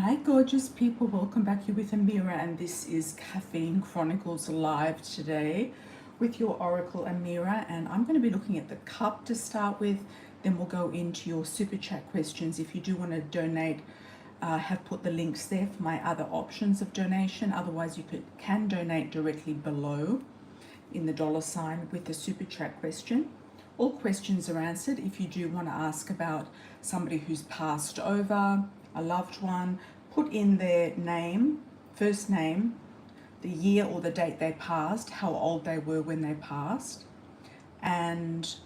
Hi, gorgeous people. Welcome back here with Amira, and this is Caffeine Chronicles live today with your Oracle Amira. And I'm going to be looking at the cup to start with. Then we'll go into your super chat questions. If you do want to donate, I have put the links there for my other options of donation. Otherwise, you can donate directly below in the $ with the super chat question. All questions are answered. If you do want to ask about somebody who's passed over, a loved one, put in their name, first name, the year or the date they passed, how old they were when they passed, and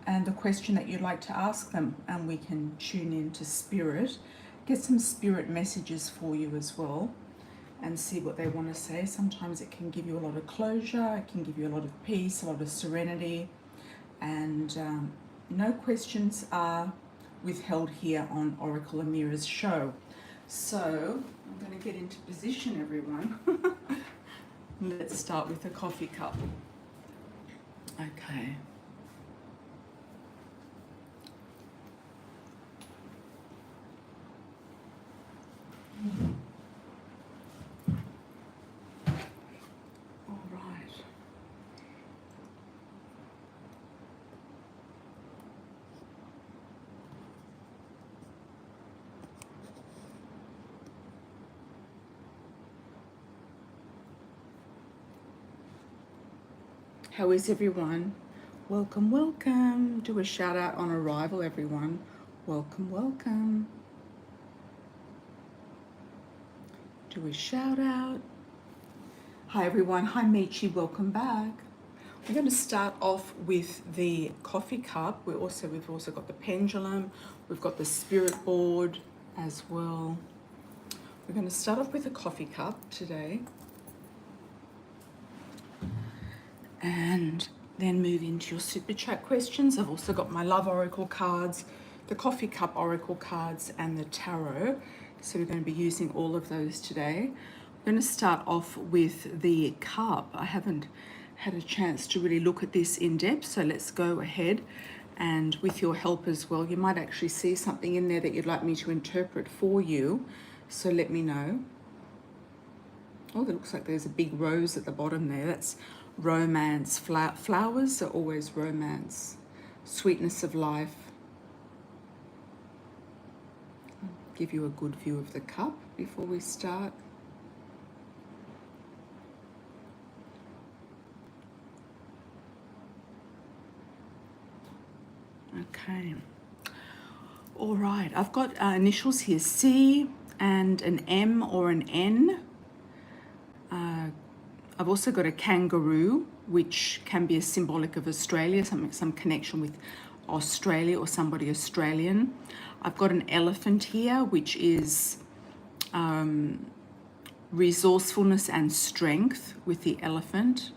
the question that you'd like to ask them, and we can tune in to spirit, get some spirit messages for you as well, and see what they want to say. Sometimes it can give you a lot of closure, it can give you a lot of peace, a lot of serenity, and no questions are withheld here on Oracle Amira's show. So I'm going to get into position, everyone. Let's start with a coffee cup. Okay. All right. How is everyone? Welcome, welcome. Do a shout out on arrival, everyone. Welcome, welcome. Do a shout out. Hi everyone. Hi Michi, welcome back. We're going to start off with the coffee cup. We've also got the pendulum. We've got the spirit board as well. We're going to start off with a coffee cup today, and then move into your super chat questions. I've also got my love oracle cards, the coffee cup oracle cards, and the tarot. So we're going to be using all of those today. I'm going to start off with the cup. I haven't had a chance to really look at this in depth, so let's go ahead, and with your help as well, you might actually see something in there that you'd like me to interpret for you, so let me know. Oh, it looks like there's a big rose at the bottom there. That's romance. Flowers are always romance, sweetness of life. I'll give you a good view of the cup before we start. Okay. All right, I've got initials here, C and an M or an N. I've also got a kangaroo, which can be a symbolic of Australia, some connection with Australia or somebody Australian. I've got an elephant here, which is resourcefulness and strength with the elephant.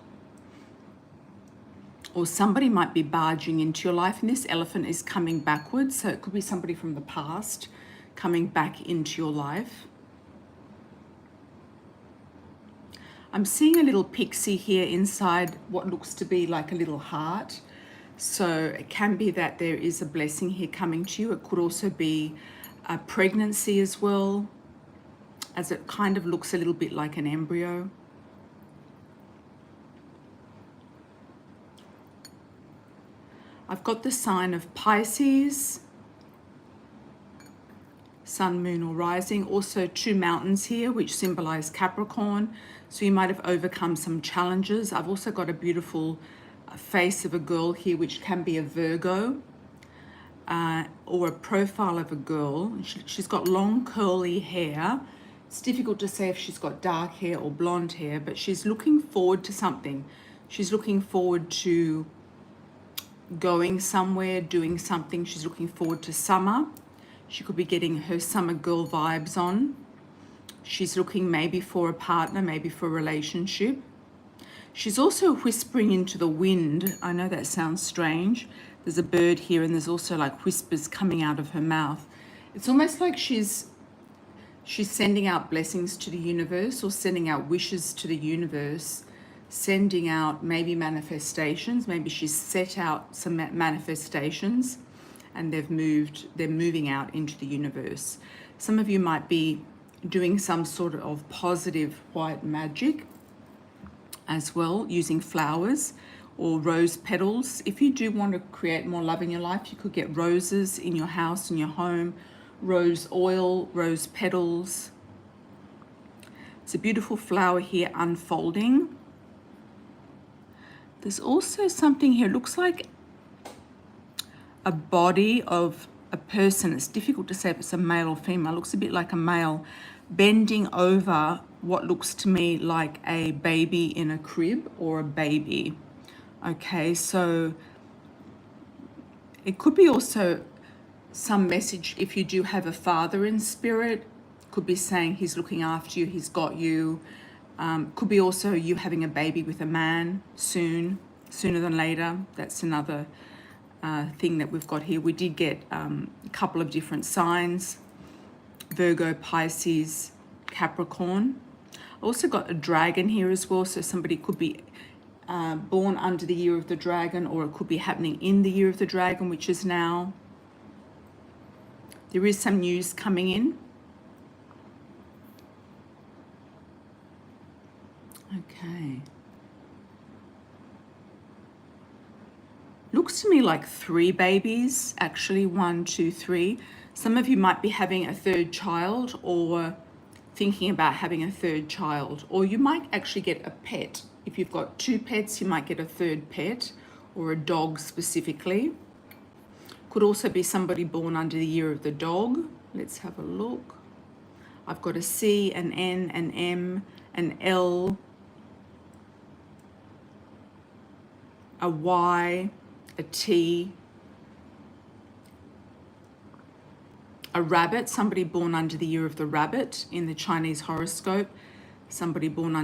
Or somebody might be barging into your life, and this elephant is coming backwards, so it could be somebody from the past coming back into your life. I'm seeing a little pixie here inside what looks to be like a little heart. So it can be that there is a blessing here coming to you. It could also be a pregnancy as well, as it kind of looks a little bit like an embryo. I've got the sign of Pisces, sun, moon, or rising. Also 2 mountains here, which symbolize Capricorn. So you might have overcome some challenges. I've also got a beautiful face of a girl here, which can be a Virgo, or a profile of a girl. She's got long curly hair. It's difficult to say if she's got dark hair or blonde hair, but she's looking forward to something. She's looking forward to going somewhere, doing something. She's looking forward to summer. She could be getting her summer girl vibes on. She's looking maybe for a partner, maybe for a relationship. She's also whispering into the wind. I know that sounds strange. There's a bird here, and there's also like whispers coming out of her mouth. It's almost like she's sending out blessings to the universe, or sending out wishes to the universe, sending out maybe manifestations. Maybe she's set out some manifestations, and they're moving out into the universe. Some of you might be doing some sort of positive white magic as well, using flowers or rose petals. If you do want to create more love in your life, you could get roses in your house, in your home, rose oil, rose petals. It's a beautiful flower here unfolding. There's also something here, looks like a body of a person. It's difficult to say if it's a male or female. It looks a bit like a male bending over what looks to me like a baby in a crib or a baby. Okay, so it could be also some message if you do have a father in spirit. Could be saying he's looking after you, he's got you. Could be also you having a baby with a man soon, sooner than later. That's another thing that we've got here. We did get a couple of different signs: Virgo, Pisces, Capricorn. I also got a dragon here as well, so somebody could be born under the year of the dragon, or it could be happening in the year of the dragon, which is now. There is some news coming in. Okay. Looks to me like 3 babies, actually, 1, 2, 3. Some of you might be having a 3rd child or thinking about having a 3rd child, or you might actually get a pet. If you've got 2 pets, you might get a 3rd pet, or a dog specifically. Could also be somebody born under the year of the dog. Let's have a look. I've got a C, an N, an M, an L, a Y, a T, a rabbit, somebody born under the year of the rabbit in the Chinese horoscope, somebody born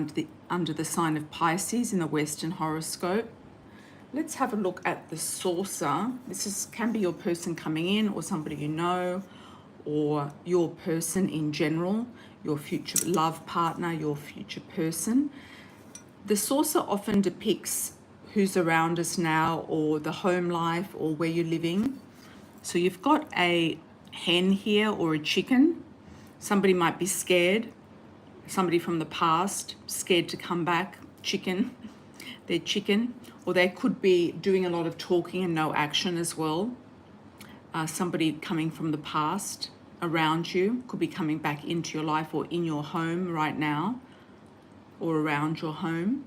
under the sign of Pisces in the Western horoscope. Let's have a look at the saucer. This can be your person coming in, or somebody you know, or your person in general, your future love partner, your future person. The saucer often depicts who's around us now, or the home life, or where you're living. So you've got a hen here, or a chicken. Somebody might be scared, somebody from the past, scared to come back, chicken, they're chicken. Or they could be doing a lot of talking and no action as well. Somebody coming from the past around you, could be coming back into your life or in your home right now, or around your home.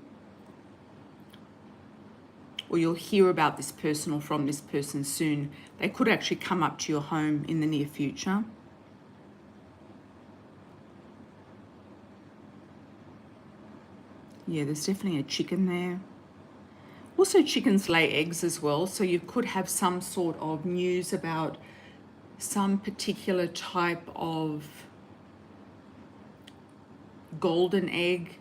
Or you'll hear about this person or from this person soon. They could actually come up to your home in the near future. Yeah, there's definitely a chicken there. Also, chickens lay eggs as well, so you could have some sort of news about some particular type of golden egg,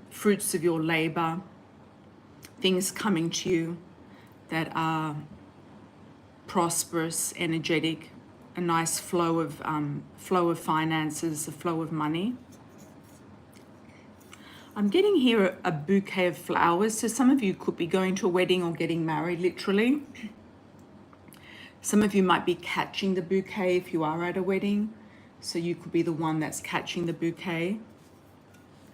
fruits of your labor, things coming to you that are prosperous, energetic, a nice flow of finances, a flow of money. I'm getting here a bouquet of flowers. So some of you could be going to a wedding or getting married, literally. Some of you might be catching the bouquet if you are at a wedding. So you could be the one that's catching the bouquet.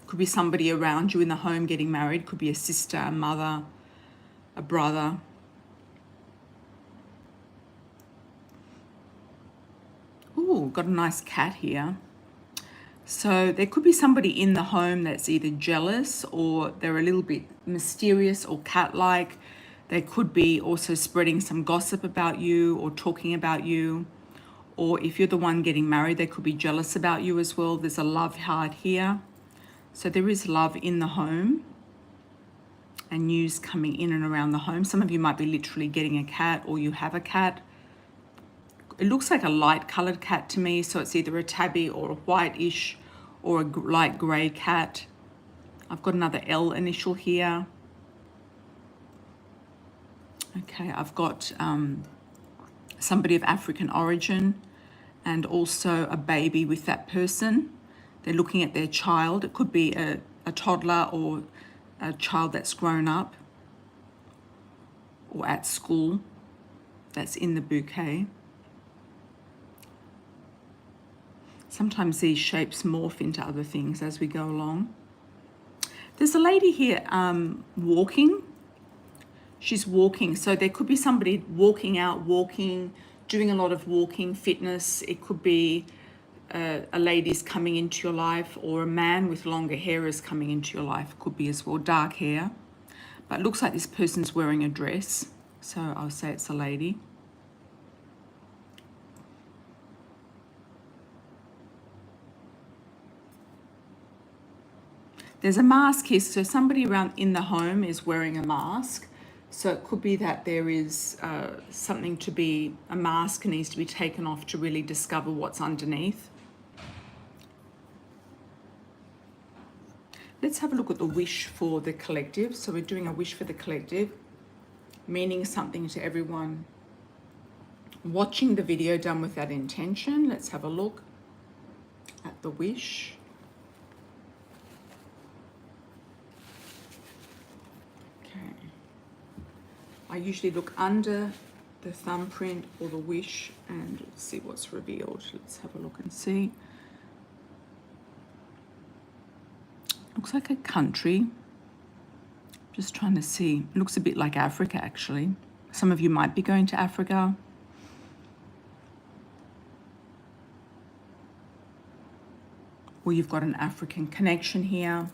Could be somebody around you in the home getting married. Could be a sister, a mother, a brother. Ooh, got a nice cat here. So there could be somebody in the home that's either jealous, or they're a little bit mysterious or cat-like. They could be also spreading some gossip about you or talking about you. Or if you're the one getting married, they could be jealous about you as well. There's a love heart here. So there is love in the home and news coming in and around the home. Some of you might be literally getting a cat, or you have a cat. It looks like a light colored cat to me, so it's either a tabby or a whitish or a light gray cat. I've got another L initial here. Okay, I've got somebody of African origin, and also a baby with that person. They're looking at their child. It could be a toddler or a child that's grown up or at school that's in the bouquet. Sometimes these shapes morph into other things as we go along. There's a lady here walking. She's walking. So there could be somebody walking out, walking, doing a lot of walking, fitness. It could be a lady's coming into your life, or a man with longer hair is coming into your life. Could be as well, dark hair. But it looks like this person's wearing a dress. So I'll say it's a lady. There's a mask here, so somebody around in the home is wearing a mask. So it could be that there is something to be, a mask needs to be taken off to really discover what's underneath. Let's have a look at the wish for the collective. So we're doing a wish for the collective, meaning something to everyone watching the video done with that intention. Let's have a look at the wish. I usually look under the thumbprint or the wish and see what's revealed. Let's have a look and see. Looks like a country. Just trying to see. It looks a bit like Africa, actually. Some of you might be going to Africa. Or you've got an African connection here.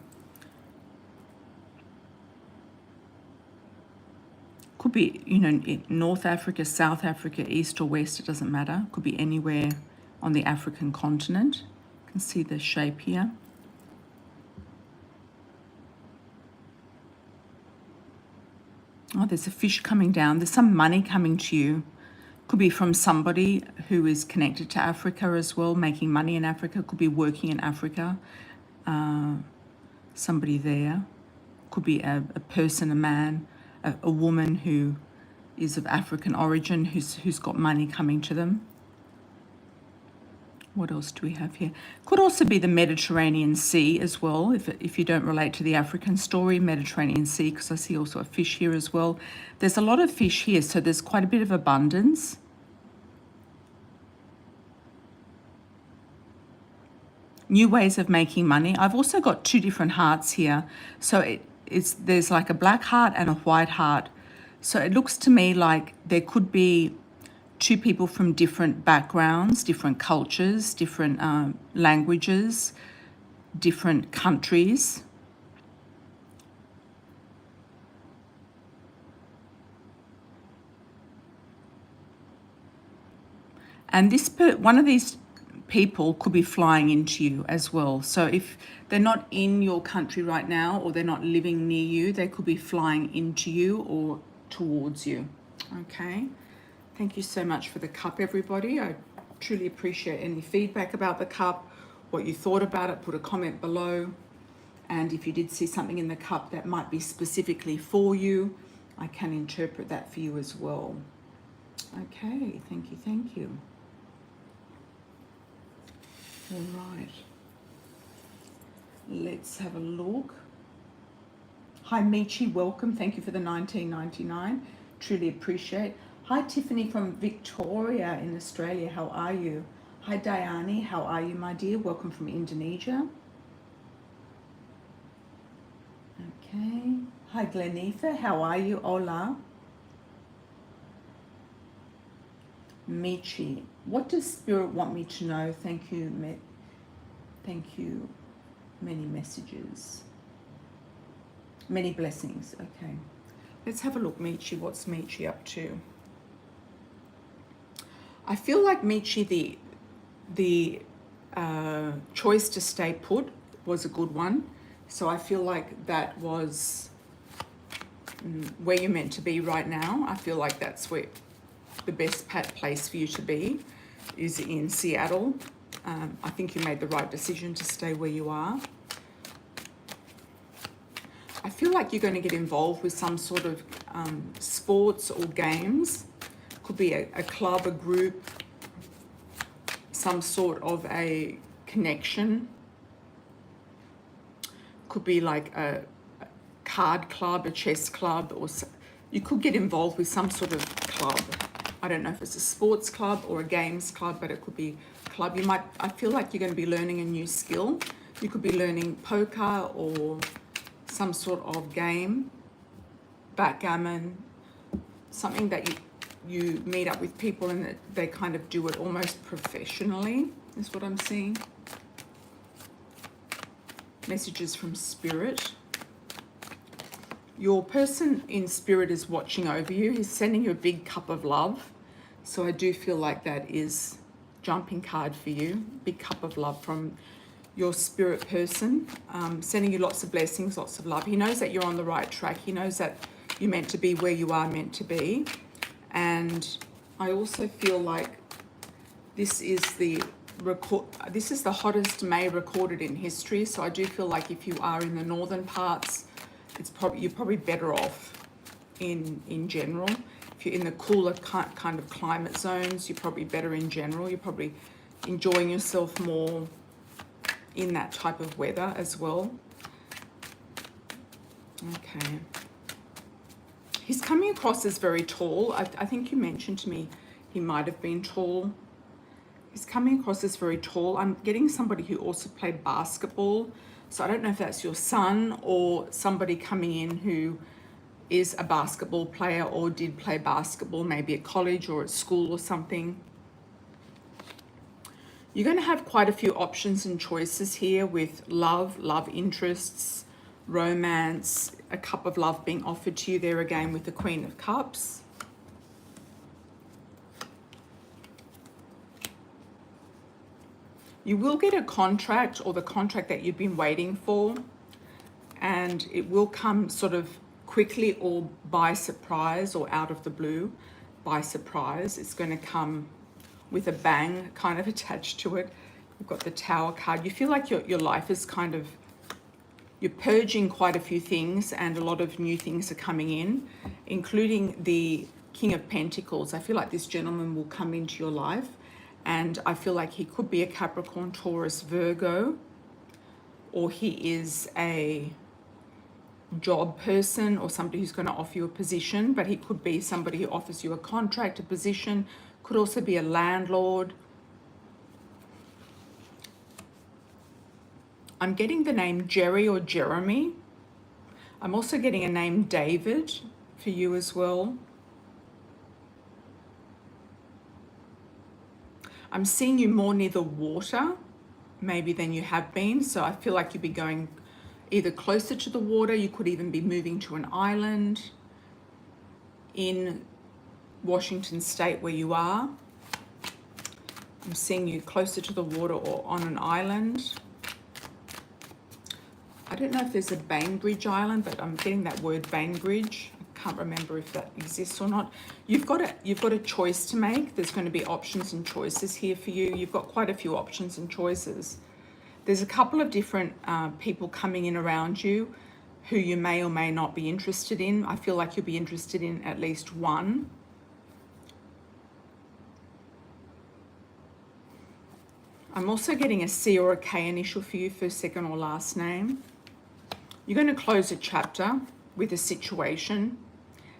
Could be, you know, North Africa, South Africa, East or West, it doesn't matter. Could be anywhere on the African continent. You can see the shape here. Oh, there's a fish coming down. There's some money coming to you. Could be from somebody who is connected to Africa as well, making money in Africa. Could be working in Africa. Somebody there. Could be a person, a man, a woman who is of African origin, who's got money coming to them. What else do we have here? Could also be the Mediterranean Sea as well, if you don't relate to the African story, Mediterranean Sea, because I see also a fish here as well. There's a lot of fish here, so there's quite a bit of abundance. New ways of making money. I've also got two different hearts here. So there's like a black heart and a white heart. So it looks to me like there could be two people from different backgrounds, different cultures, different languages, different countries. And one of these people could be flying into you as well. So if they're not in your country right now, or they're not living near you, they could be flying into you or towards you. Okay. Thank you so much for the cup, everybody. I truly appreciate any feedback about the cup, what you thought about it. Put a comment below. And if you did see something in the cup that might be specifically for you, I can interpret that for you as well. Okay, thank you, thank you. All right. Let's have a look. Hi, Michi, welcome. Thank you for the 19.99. Truly appreciate. Hi, Tiffany from Victoria in Australia. How are you? Hi, Diane. How are you, my dear? Welcome from Indonesia. Okay. Hi, Glenifa. How are you? Hola. Michi. What does Spirit want me to know? Thank you. Thank you. Many messages. Many blessings. Okay. Let's have a look, Michi. What's Michi up to? I feel like Michi, the choice to stay put was a good one. So I feel like that was where you're meant to be right now. I feel like that's where the best place for you to be is in Seattle. I think you made the right decision to stay where you are. I feel like you're going to get involved with some sort of sports or games. Could be a club, a group, some sort of a connection. Could be like a card club, a chess club, or you could get involved with some sort of club. I don't know if it's a sports club or a games club, but it could be a club. I feel like you're going to be learning a new skill. You could be learning poker or some sort of game, backgammon, something that you meet up with people and that they kind of do it almost professionally, is what I'm seeing. Messages from spirit. Your person in spirit is watching over you. He's sending you a big cup of love. So I do feel like that is jumping card for you. Big cup of love from your spirit person, sending you lots of blessings, lots of love. He knows that you're on the right track. He knows that you're meant to be where you are meant to be. And I also feel like this is the hottest May recorded in history. So I do feel like if you are in the northern parts, you're probably better off in general. If you're in the cooler kind of climate zones, you're probably better in general. You're probably enjoying yourself more in that type of weather as well. Okay. He's coming across as very tall. I think you mentioned to me he might have been tall. He's coming across as very tall. I'm getting somebody who also played basketball. So I don't know if that's your son or somebody coming in who is a basketball player or did play basketball, maybe at college or at school or something. You're going to have quite a few options and choices here with love interests, romance, a cup of love being offered to you there again with the Queen of Cups. You will get a contract or the contract that you've been waiting for, and it will come sort of quickly or by surprise or out of the blue by surprise. It's going to come with a bang kind of attached to it. You've got the Tower card. You feel like your life is kind of, you're purging quite a few things and a lot of new things are coming in, including the King of Pentacles. I feel like this gentleman will come into your life, and I feel like he could be a Capricorn, Taurus, Virgo, or he is a job person or somebody who's going to offer you a position, but he could be somebody who offers you a contract, a position, could also be a landlord. I'm getting the name Jerry or Jeremy. I'm also getting a name David for you as well. I'm seeing you more near the water, maybe than you have been. So I feel like you'd be going either closer to the water. You could even be moving to an island in Washington State where you are. I'm seeing you closer to the water or on an island. I don't know if there's a Bainbridge Island, but I'm getting that word Bainbridge. I can't remember if that exists or not. You've got a choice to make. There's going to be options and choices here for you. You've got quite a few options and choices. There's a couple of different people coming in around you who you may or may not be interested in. I feel like you'll be interested in at least one. I'm also getting a C or a K initial for you, first, second, or last name. You're going to close a chapter with a situation.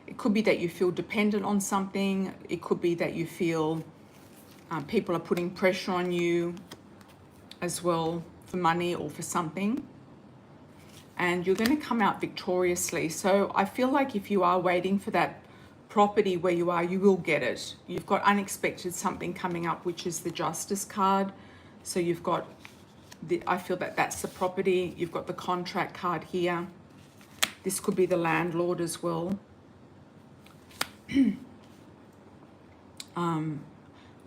It could be that you feel dependent on something. It could be that you feel people are putting pressure on you as well for money or for something. And you're going to come out victoriously. So I feel like if you are waiting for that property where you are, you will get it. You've got unexpected something coming up, which is the Justice card. So you've got I feel that that's the property. You've got the contract card here. This could be the landlord as well. You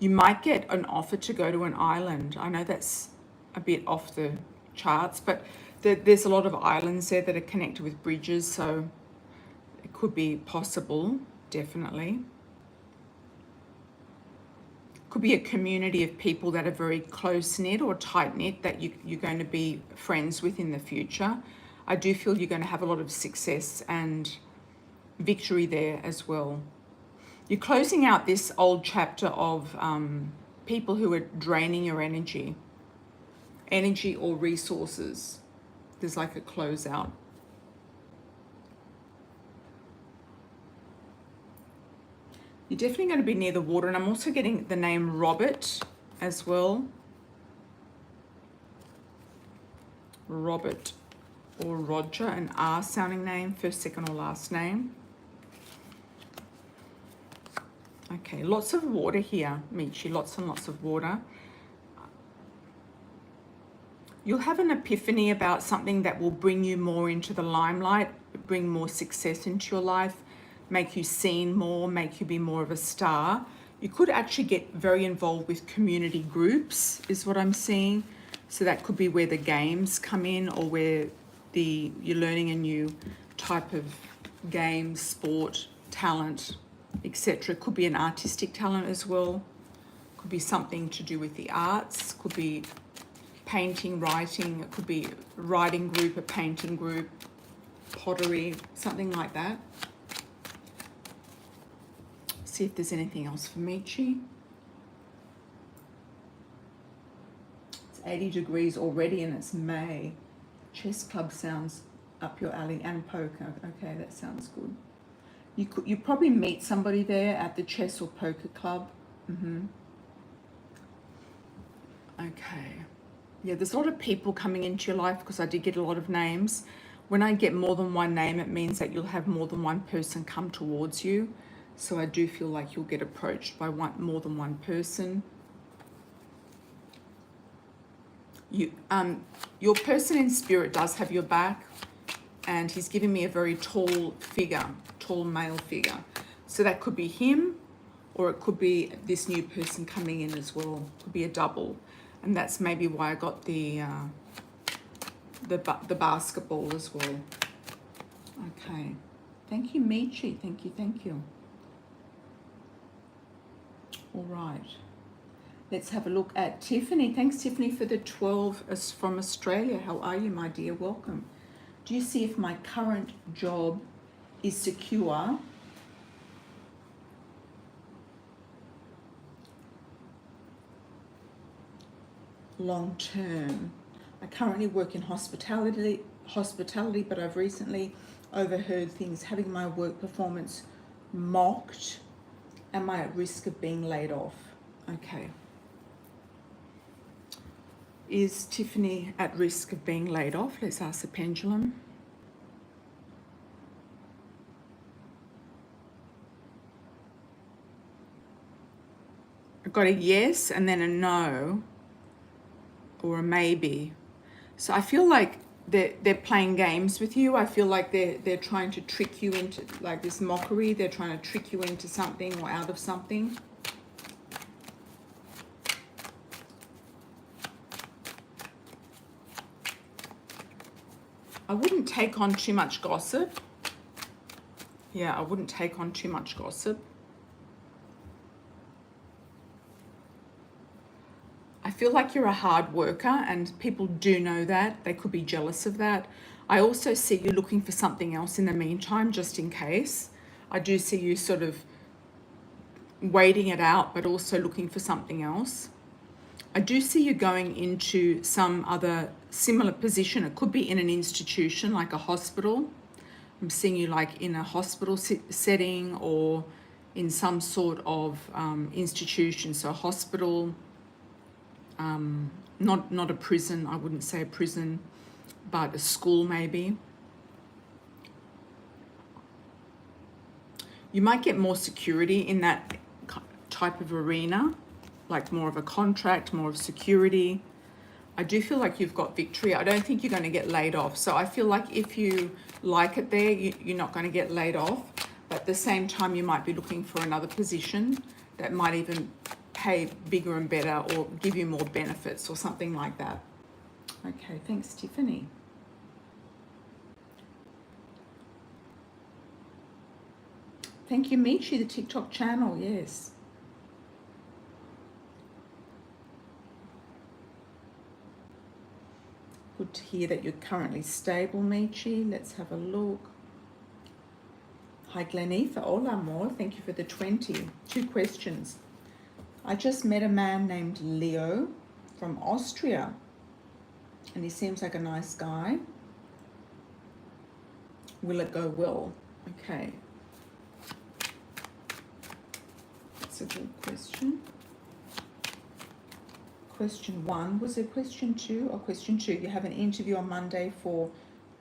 might get an offer to go to an island. I know that's a bit off the charts, but there's a lot of islands there that are connected with bridges, so it could be possible, definitely. Could be a community of people that are very close-knit or tight-knit that you're going to be friends with in the future. I do feel you're going to have a lot of success and victory there as well. You're closing out this old chapter of people who are draining your energy or resources. There's like a closeout. You're definitely going to be near the water, and I'm also getting the name Robert as well. Robert or Roger, an R sounding name, first, second, or last name. Okay, lots of water here, Michi, lots and lots of water. You'll have an epiphany about something that will bring you more into the limelight, bring more success into your life, make you seen more, make you be more of a star. You could actually get very involved with community groups, is what I'm seeing. So that could be where the games come in, or where you're learning a new type of game, sport, talent, etc. Could be an artistic talent as well. Could be something to do with the arts. Could be painting, writing. It could be a writing group, a painting group, pottery, something like that. See if there's anything else for Michi. It's 80 degrees already and it's May. Chess club sounds up your alley, and poker. Okay, that sounds good. You probably meet somebody there at the chess or poker club. Okay. Yeah, there's a lot of people coming into your life, because I did get a lot of names. When I get more than one name, it means that you'll have more than one person come towards you. So I do feel like you'll get approached by more than one person. Your person in spirit does have your back, and he's giving me a very tall figure, tall male figure. So that could be him, or it could be this new person coming in as well. It could be a double, and that's maybe why I got the basketball as well. Okay, thank you, Michi. Thank you, thank you. All right. Let's have a look at Tiffany. Thanks, Tiffany, for the 12 from Australia. How are you, my dear? Welcome. Do you see if my current job is secure? Long term. I currently work in hospitality, but I've recently overheard things, having my work performance mocked. Am I at risk of being laid off? Okay. Is Tiffany at risk of being laid off? Let's ask the pendulum. I've got a yes and then a no, or a maybe. So I feel like they're playing games with you. I feel like they're trying to trick you into, like, this mockery. They're trying to trick you into something or out of something. I wouldn't take on too much gossip. Yeah, I wouldn't take on too much gossip. I feel like you're a hard worker, and people do know that. They could be jealous of that. I also see you looking for something else in the meantime, just in case. I do see you sort of waiting it out, but also looking for something else. I do see you going into some other similar position. It could be in an institution, like a hospital. I'm seeing you like in a hospital setting, or in some sort of institution. So a hospital, not a prison. I wouldn't say a prison, but a school maybe. You might get more security in that type of arena, like more of a contract, more of security. I do feel like you've got victory. I don't think you're going to get laid off. So I feel like if you like it there, you're not going to get laid off. But at the same time, you might be looking for another position that might even pay bigger and better, or give you more benefits or something like that. Okay, thanks, Tiffany. Thank you, Michi, the TikTok channel, yes. Good to hear that you're currently stable, Michi. Let's have a look. Hi, Glenifa. Hola, amor. Thank you for the 20. 2 questions. I just met a man named Leo from Austria, and he seems like a nice guy. Will it go well? Okay. That's a good question. Question 1. Was it question 2 or question 2? You have an interview on Monday for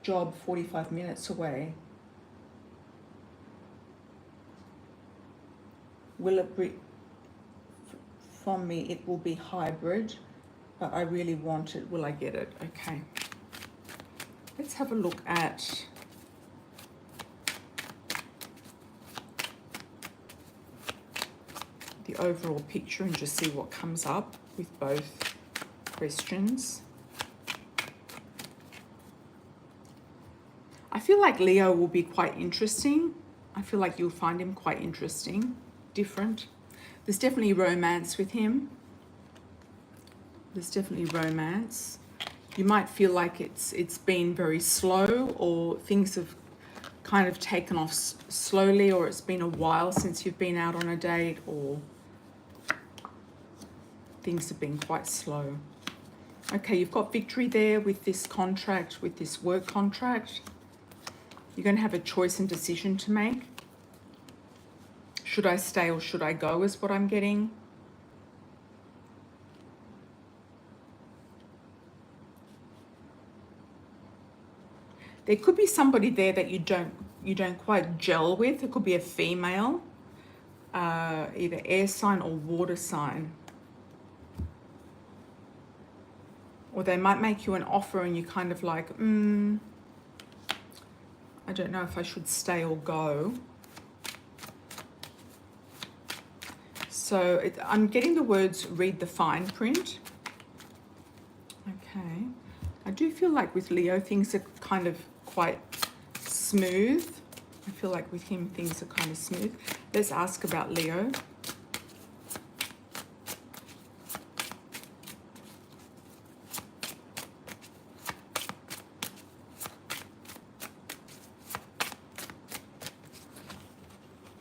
job 45 minutes away. Will it be from me? It will be hybrid, but I really want it. Will I get it? Okay. Let's have a look at the overall picture and just see what comes up with both questions. I feel like Leo will be quite interesting. I feel like you'll find him quite interesting, different. There's definitely romance with him. There's definitely romance. You might feel like it's been very slow, or things have kind of taken off slowly, or it's been a while since you've been out on a date, or things have been quite slow. Okay, you've got victory there with this contract, with this work contract. You're going to have a choice and decision to make. Should I stay or should I go is what I'm getting. There could be somebody there that you don't quite gel with. It could be a female, either air sign or water sign. Or they might make you an offer and you kind of like, I don't know if I should stay or go. So I'm getting the words read the fine print. Okay. I do feel like with Leo, things are kind of quite smooth. I feel like with him, things are kind of smooth. Let's ask about Leo.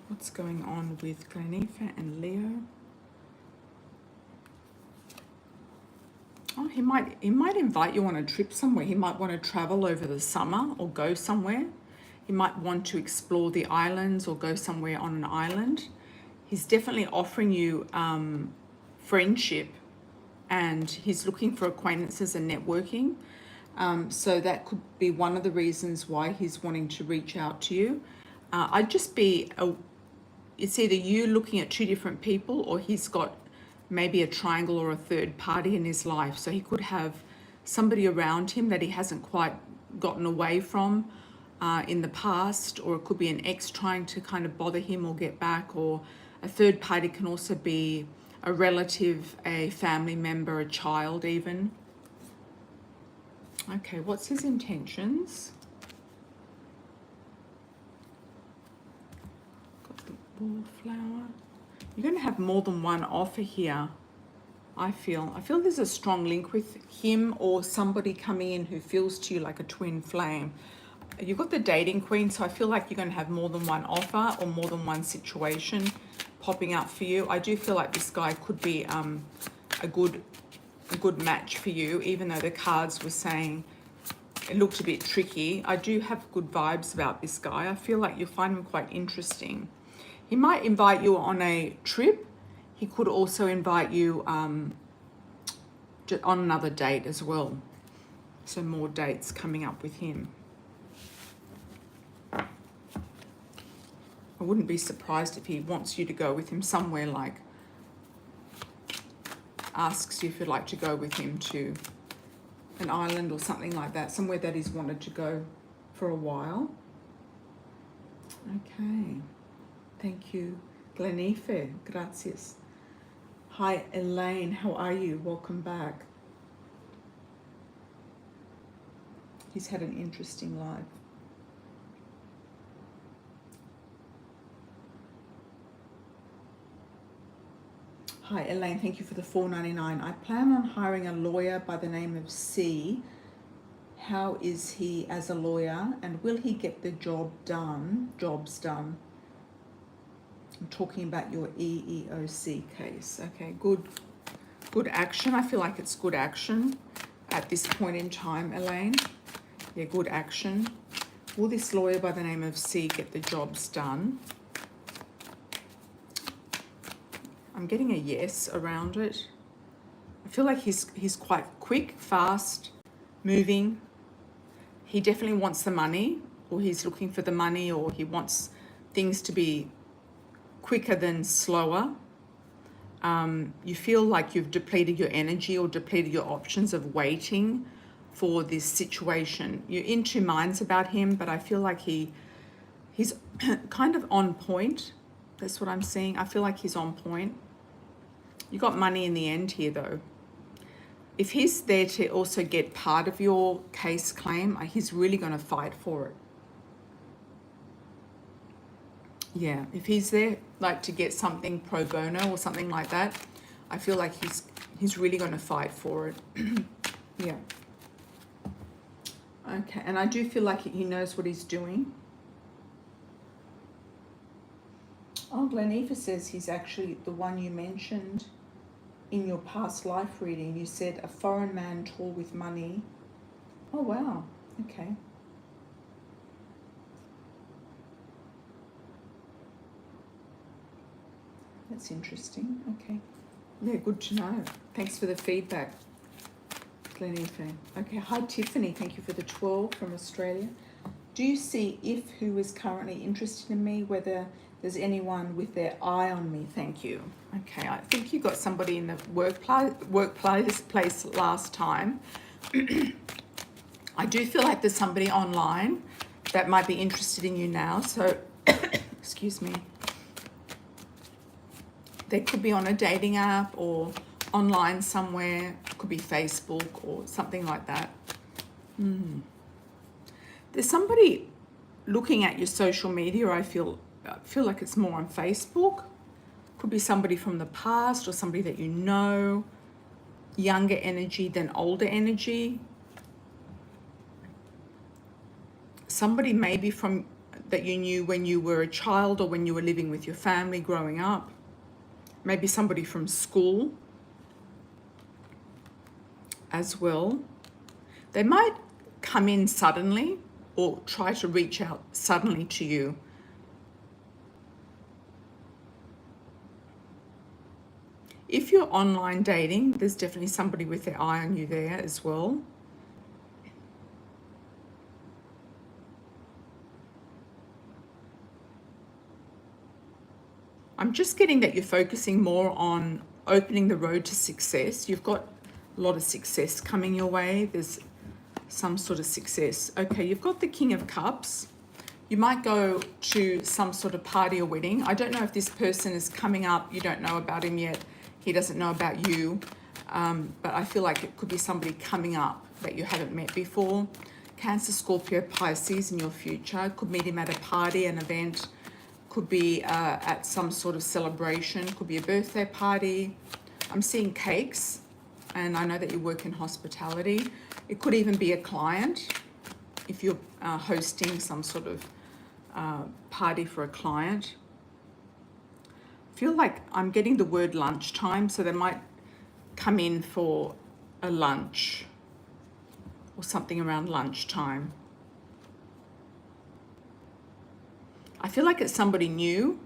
What's going on with Glenifer and Leo? Oh, he might invite you on a trip somewhere. He might want to travel over the summer or go somewhere. He might want to explore the islands or go somewhere on an island. He's definitely offering you friendship, and he's looking for acquaintances and networking. So that could be one of the reasons why he's wanting to reach out to you. I'd just be, it's either you looking at two different people, or he's got maybe a triangle or a third party in his life. So he could have somebody around him that he hasn't quite gotten away from in the past, or it could be an ex trying to kind of bother him or get back, or a third party can also be a relative, a family member, a child even. Okay, what's his intentions? Got the wallflower. You're going to have more than one offer here, I feel. I feel there's a strong link with him or somebody coming in who feels to you like a twin flame. You've got the dating queen, so I feel like you're going to have more than one offer or more than one situation popping up for you. I do feel like this guy could be a good match for you, even though the cards were saying it looked a bit tricky. I do have good vibes about this guy. I feel like you'll find him quite interesting. He might invite you on a trip. He could also invite you on another date as well. So more dates coming up with him. I wouldn't be surprised if he wants you to go with him somewhere, like asks you if you'd like to go with him to an island or something like that, somewhere that he's wanted to go for a while. Okay. Thank you, Glenifer. Gracias. Hi, Elaine. How are you? Welcome back. He's had an interesting life. Hi, Elaine. Thank you for the $4.99. I plan on hiring a lawyer by the name of C. How is he as a lawyer, and will he get the jobs done? I'm talking about your EEOC case. Okay, good action. I feel like it's good action at this point in time, Elaine. Yeah, good action. Will this lawyer by the name of C get the jobs done? I'm getting a yes around it. I feel like he's quite quick, fast, moving. He definitely wants the money, or he's looking for the money, or he wants things to be quicker than slower. You feel like you've depleted your energy or depleted your options of waiting for this situation. You're in two minds about him, but I feel like he's kind of on point. That's what I'm seeing. I feel like he's on point. You got money in the end here, though. If he's there to also get part of your case claim, he's really going to fight for it. Yeah, if he's there like to get something pro bono or something like that, I feel like he's really going to fight for it. Yeah. Okay, and I do feel like he knows what he's doing. Oh, Glenifa says he's actually the one you mentioned in your past life reading. You said a foreign man tall with money. Oh, wow. Okay. That's interesting. Okay. Yeah, good to know. Thanks for the feedback, Glenifa. Okay, hi Tiffany. Thank you for the 12 from Australia. Do you see if who is currently interested in me, whether there's anyone with their eye on me? Thank you. Okay, I think you got somebody in the workplace last time. I do feel like there's somebody online that might be interested in you now. So, excuse me. They could be on a dating app or online somewhere. Could be Facebook or something like that. There's somebody looking at your social media. I feel like it's more on Facebook. Could be somebody from the past or somebody that you know. Younger energy than older energy. Somebody maybe from that you knew when you were a child or when you were living with your family growing up. Maybe somebody from school as well. They might come in suddenly or try to reach out suddenly to you. If you're online dating, there's definitely somebody with their eye on you there as well. I'm just getting that you're focusing more on opening the road to success. You've got a lot of success coming your way. There's some sort of success. Okay, you've got the King of Cups. You might go to some sort of party or wedding. I don't know if this person is coming up. You don't know about him yet. He doesn't know about you. But I feel like it could be somebody coming up that you haven't met before. Cancer, Scorpio, Pisces in your future. Could meet him at a party, an event. Could be at some sort of celebration. Could be a birthday party. I'm seeing cakes, and I know that you work in hospitality. It could even be a client if you're hosting some sort of party for a client. I feel like I'm getting the word lunchtime, so they might come in for a lunch or something around lunchtime. I feel like it's somebody new,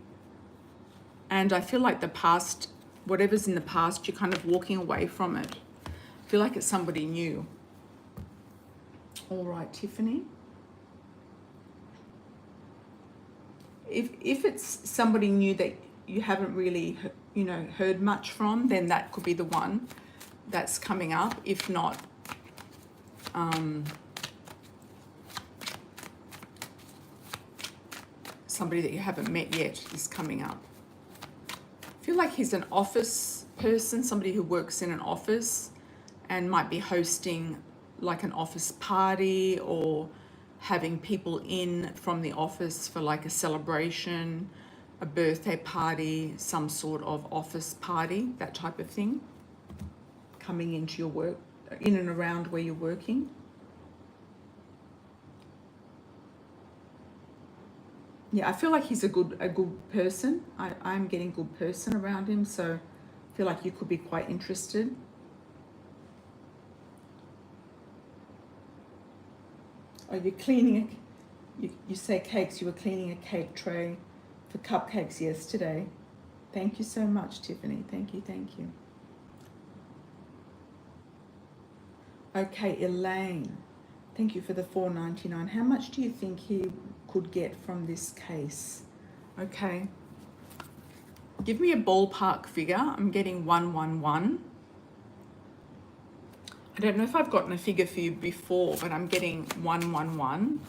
and I feel like the past, whatever's in the past, you're kind of walking away from it. I feel like it's somebody new. All right, Tiffany. If it's somebody new that you haven't really, heard much from, then that could be the one that's coming up. If not, somebody that you haven't met yet is coming up. I feel like he's an office person, somebody who works in an office and might be hosting like an office party or having people in from the office for like a celebration, a birthday party, some sort of office party, that type of thing, coming into your work, in and around where you're working. Yeah, I feel like he's a good person. I'm getting good person around him, so I feel like you could be quite interested. Oh, you're cleaning you say cakes. You were cleaning a cake tray for cupcakes yesterday. Thank you so much, Tiffany. Thank you, thank you. Okay, Elaine. Thank you for the $4.99. How much do you think he could get from this case? Okay. Give me a ballpark figure. I'm getting 111. I don't know if I've gotten a figure for you before, but I'm getting 111.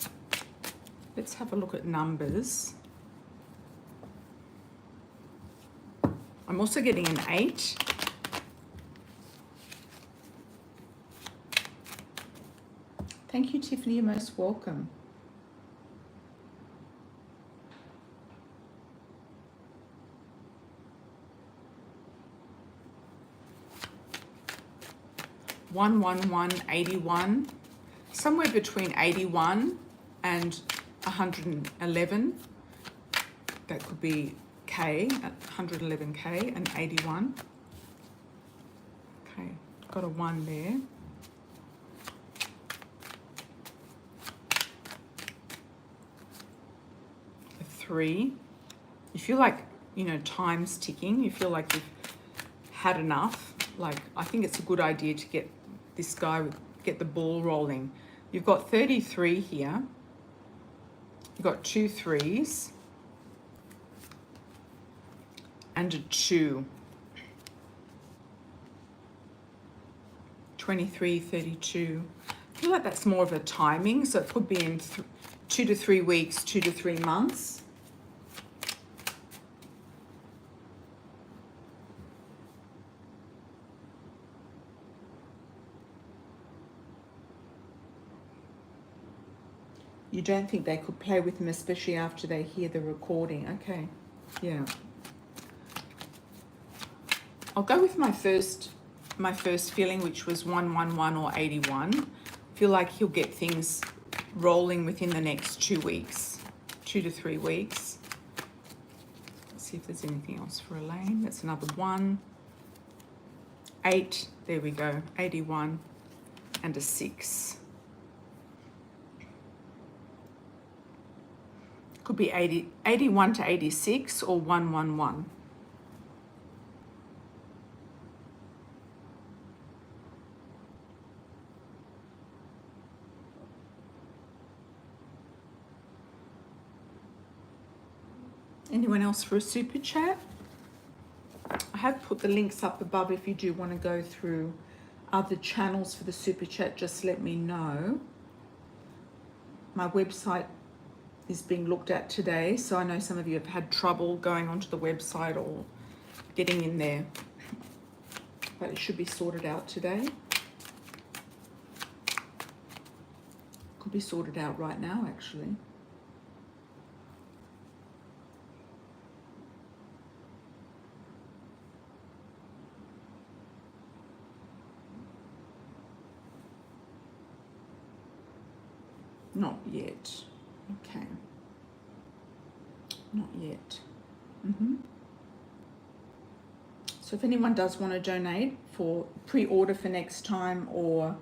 Let's have a look at numbers. I'm also getting an 8. Thank you, Tiffany. You're most welcome. $111.81, somewhere between 81 and 111. That could be K, at 111K and 81. Okay, got a 1 there. A 3. You feel like, you know, time's ticking. You feel like you've had enough. Like, I think it's a good idea to get this guy, get the ball rolling. You've got 33 here. You've got 2 3s and a 2. 23, 32. I feel like that's more of a timing, so it could be in 2 to 3 weeks, 2 to 3 months. You don't think they could play with him, especially after they hear the recording. Okay, yeah. I'll go with my first feeling, which was 111 or 81. Feel like he'll get things rolling within the next 2 weeks, 2 to 3 weeks. Let's see if there's anything else for Elaine. That's another 1. 8, there we go, 81 and a 6. Could be 81 to 86 or 111. Anyone else for a super chat? I have put the links up above if you do want to go through other channels for the super chat, just let me know. My website is being looked at today, so I know some of you have had trouble going onto the website or getting in there, but it should be sorted out today. Could be sorted out right now, actually. Not yet. Okay. Not yet. So if anyone does want to donate for pre-order for next time or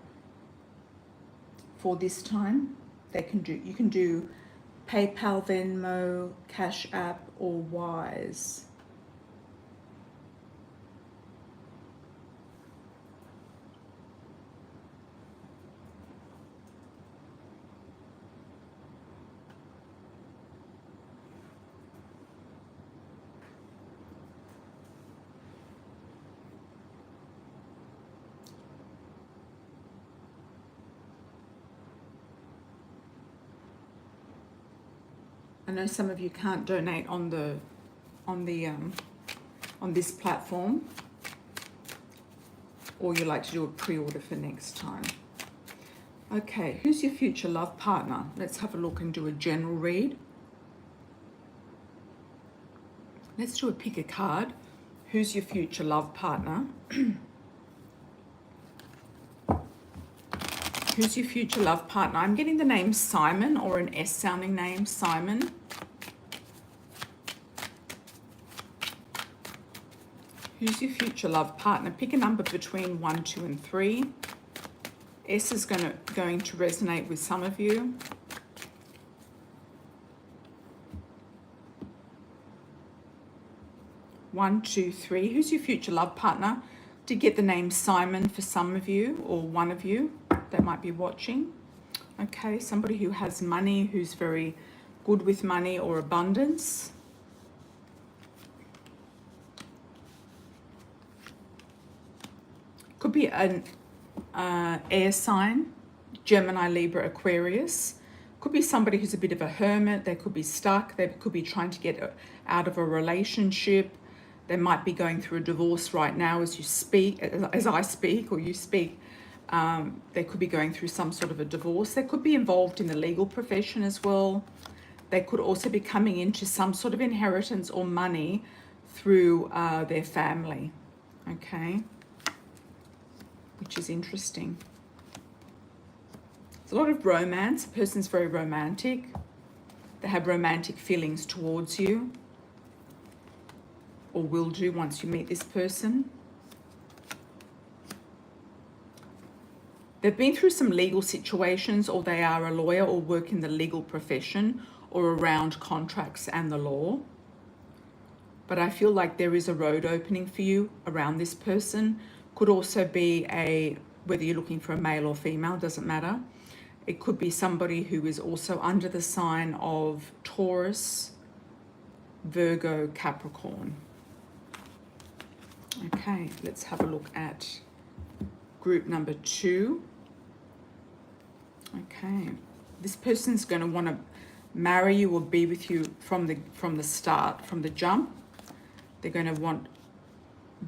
for this time, they can do. You can do PayPal, Venmo, Cash App, or Wise. I know some of you can't donate on this platform, or you like to do a pre-order for next time. Okay, who's your future love partner? Let's have a look and do a general read. Let's do a pick a card. Who's your future love partner? Who's your future love partner? I'm getting the name Simon, or an S sounding name, Simon. Who's your future love partner? Pick a number between 1, 2, and 3. S is going to resonate with some of you. 1, 2, 3. Who's your future love partner? Did get the name Simon for some of you, or one of you that might be watching. Okay, somebody who has money, who's very good with money or abundance. Could be an air sign, Gemini, Libra, Aquarius. Could be somebody who's a bit of a hermit. They could be stuck. They could be trying to get out of a relationship. They might be going through a divorce right now as you speak, as I speak or you speak. They could be going through some sort of a divorce. They could be involved in the legal profession as well. They could also be coming into some sort of inheritance or money through their family. Okay, which is interesting. There's a lot of romance. The person's very romantic. They have romantic feelings towards you, or will do once you meet this person. They've been through some legal situations, or they are a lawyer or work in the legal profession or around contracts and the law. But I feel like there is a road opening for you around this person. Could also be whether you're looking for a male or female, doesn't matter. It could be somebody who is also under the sign of Taurus, Virgo, Capricorn. Okay, let's have a look at group number 2. Okay, this person's going to want to marry you or be with you from the start, from the jump. They're going to want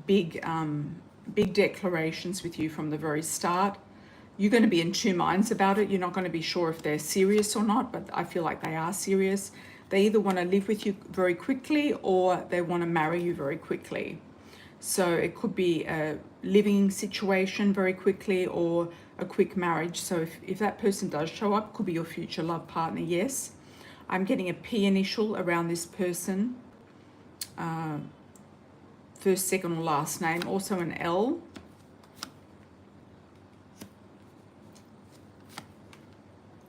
big declarations with you from the very start. You're going to be in two minds about it. You're not going to be sure if they're serious or not, but I feel like they are serious. They either want to live with you very quickly or they want to marry you very quickly. So it could be a living situation very quickly or a quick marriage. So if that person does show up, could be your future love partner, yes. I'm getting a P initial around this person. First, second, or last name. Also an L.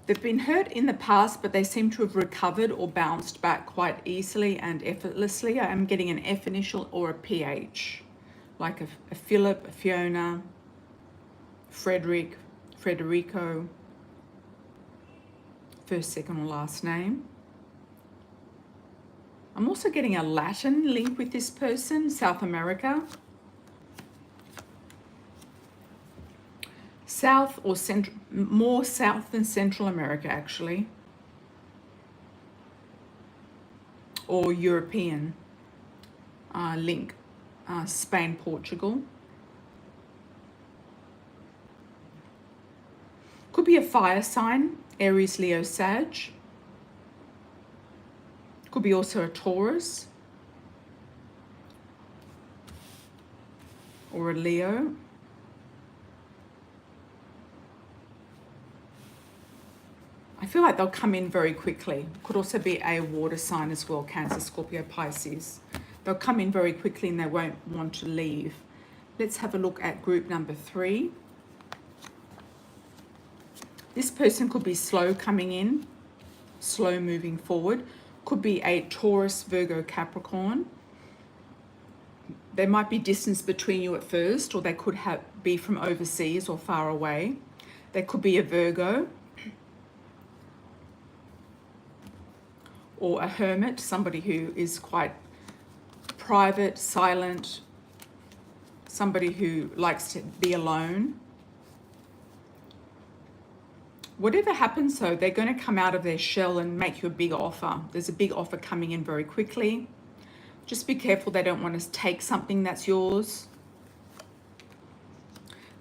They've been hurt in the past, but they seem to have recovered or bounced back quite easily and effortlessly. I am getting an F initial or a PH, like a Philip, a Fiona, Frederick, Frederico, first, second, or last name. I'm also getting a Latin link with this person, South America. South or Central, more South than Central America actually. Or European link, Spain, Portugal. Could be a fire sign, Aries, Leo, Sag. Could be also a Taurus or a Leo. I feel like they'll come in very quickly. Could also be a water sign as well, Cancer, Scorpio, Pisces. They'll come in very quickly and they won't want to leave. Let's have a look at group number 3. This person could be slow coming in, slow moving forward. Could be a Taurus, Virgo, Capricorn. There might be distance between you at first, or they could be from overseas or far away. They could be a Virgo or a hermit, somebody who is quite private, silent, somebody who likes to be alone. Whatever happens though, they're going to come out of their shell and make you a big offer. There's a big offer coming in very quickly. Just be careful they don't want to take something that's yours.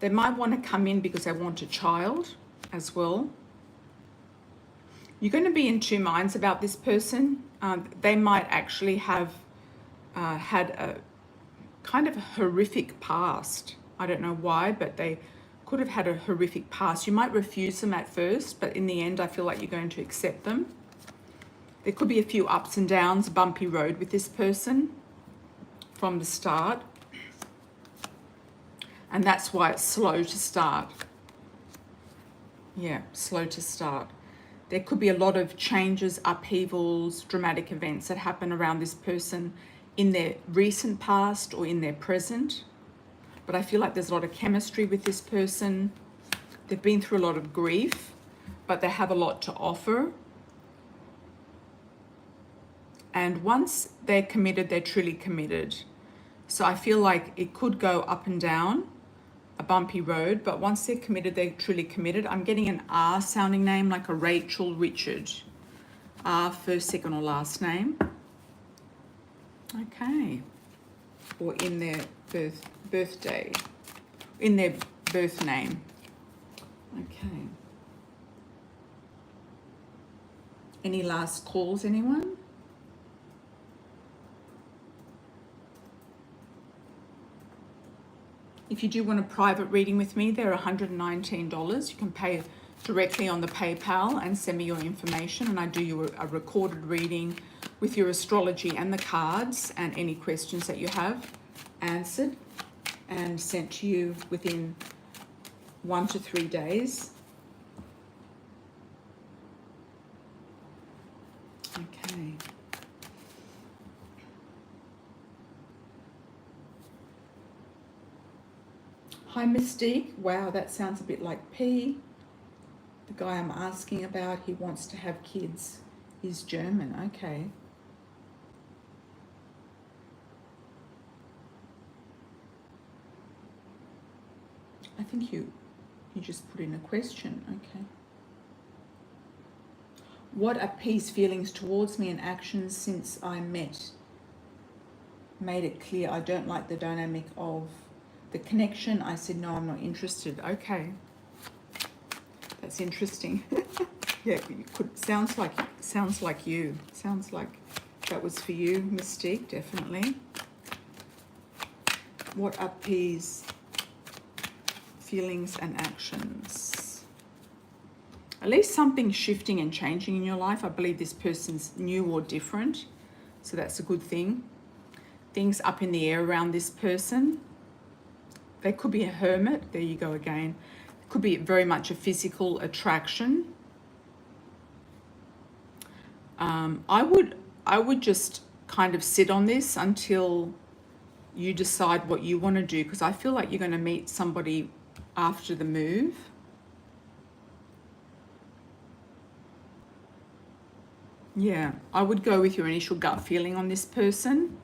They might want to come in because they want a child as well. You're going to be in two minds about this person. They might actually have had a kind of horrific past. I don't know why, but they could have had a horrific past. You might refuse them at first, but in the end, I feel like you're going to accept them. There could be a few ups and downs, bumpy road with this person from the start. And that's why it's slow to start. Yeah, slow to start. There could be a lot of changes, upheavals, dramatic events that happen around this person in their recent past or in their present. But I feel like there's a lot of chemistry with this person. They've been through a lot of grief, but they have a lot to offer. And once they're committed, they're truly committed. So I feel like it could go up and down, a bumpy road, but once they're committed, they're truly committed. I'm getting an R sounding name, like a Rachel, Richard. R, first, second, or last name. Okay. Or in their birthday, in their birth name. Okay. Any last calls, anyone? If you do want a private reading with me, they're $119. You can pay directly on the PayPal and send me your information, and I do you a recorded reading with your astrology and the cards and any questions that you have answered and sent to you within 1 to 3 days. Okay. Hi, Mystique. Wow, that sounds a bit like P. The guy I'm asking about, he wants to have kids. He's German. Okay. I think you just put in a question. Okay. What are P's feelings towards me and actions since I made it clear I don't like the dynamic of the connection? I said, no, I'm not interested. Okay. That's interesting. Yeah, sounds like you. Sounds like that was for you, Mystique, definitely. What are P's feelings and actions? At least something's shifting and changing in your life. I believe this person's new or different, so that's a good thing. Things up in the air around this person. They could be a hermit. There you go again. It could be very much a physical attraction. I would just kind of sit on this until you decide what you want to do, because I feel like you're going to meet somebody after the move. Yeah, I would go with your initial gut feeling on this person.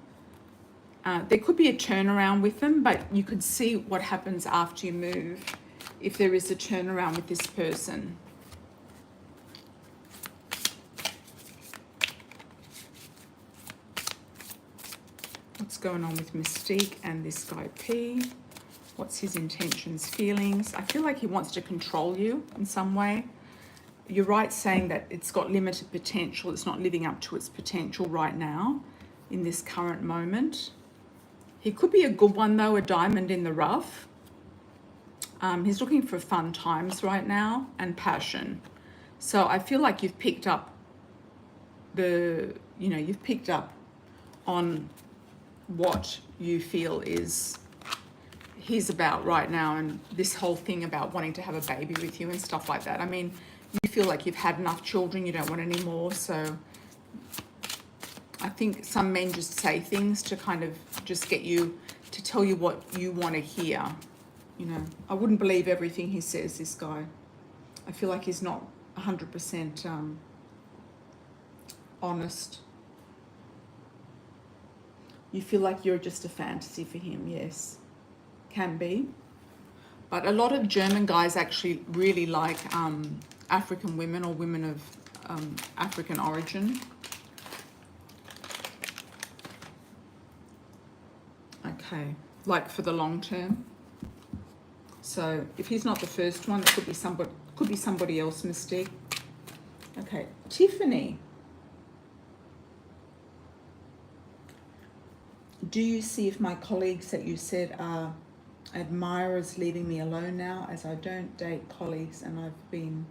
There could be a turnaround with them, but you could see what happens after you move, if there is a turnaround with this person. What's going on with Mystique and this guy P? What's his intentions, feelings? I feel like he wants to control you in some way. You're right saying that it's got limited potential. It's not living up to its potential right now in this current moment. He could be a good one though, a diamond in the rough. He's looking for fun times right now and passion. So I feel like you've picked up you've picked up on what you feel is he's about right now, and this whole thing about wanting to have a baby with you and stuff like that. I mean, you feel like you've had enough children, you don't want any more. So I think some men just say things to kind of just get you to tell you what you want to hear. You know, I wouldn't believe everything he says, this guy. I feel like he's not 100% honest. You feel like you're just a fantasy for him, yes. Can be. But a lot of German guys actually really like African women or women of African origin. Okay, like for the long term. So if he's not the first one, it could be somebody else, Mystique. Okay, Tiffany. Do you see if my colleagues that you said are admirers leaving me alone now, as I don't date colleagues and I've been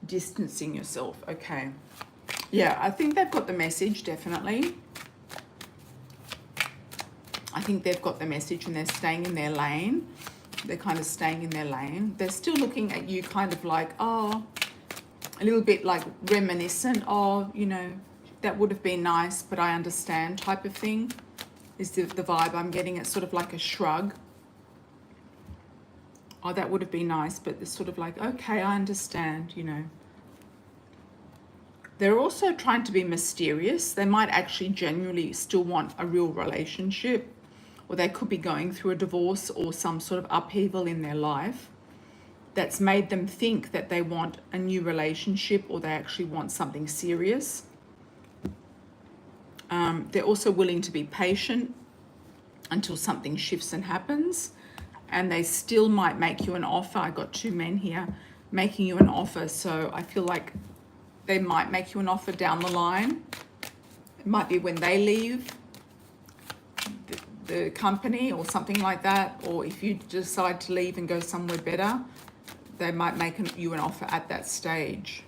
distancing yourself? Okay. Yeah, I think they've got the message, definitely. I think they've got the message and they're staying in their lane. They're kind of staying in their lane. They're still looking at you kind of like, oh, a little bit like reminiscent of, you know, that would have been nice, but I understand type of thing. is the vibe I'm getting. It's sort of like a shrug. Oh, that would have been nice, but it's sort of like, okay, I understand, you know. They're also trying to be mysterious. They might actually genuinely still want a real relationship, or they could be going through a divorce or some sort of upheaval in their life that's made them think that they want a new relationship or they actually want something serious. They're also willing to be patient until something shifts and happens, and they still might make you an offer. I got two men here making you an offer, so I feel like they might make you an offer down the line. It might be when they leave the company or something like that, or if you decide to leave and go somewhere better, they might make you an offer at that stage.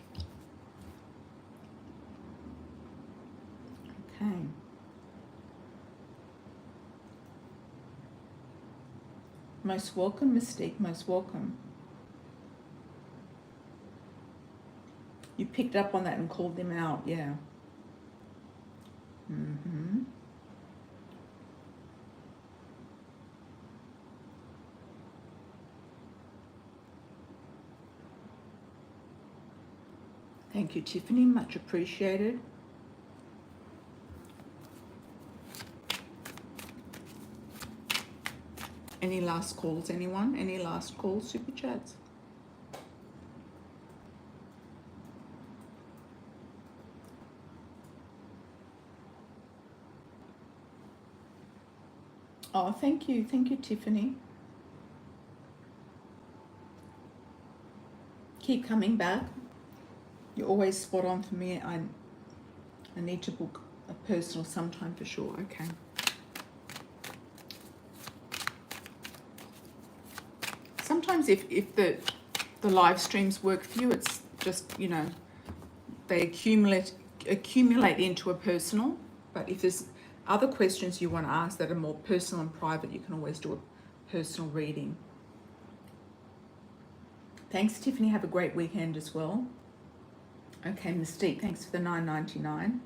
Okay. Most welcome, Mystique, most welcome. You picked up on that and called them out, yeah. Mm-hmm. Thank you, Tiffany, much appreciated. Any last calls, anyone? Any last calls, super chats? Oh, thank you, Tiffany. Keep coming back. You're always spot on for me. I need to book a personal sometime for sure. Okay. Sometimes if the live streams work for you, it's just, you know, they accumulate into a personal. But if there's other questions you want to ask that are more personal and private, you can always do a personal reading. Thanks, Tiffany. Have a great weekend as well. Okay, Mystique, thanks for the $9.99.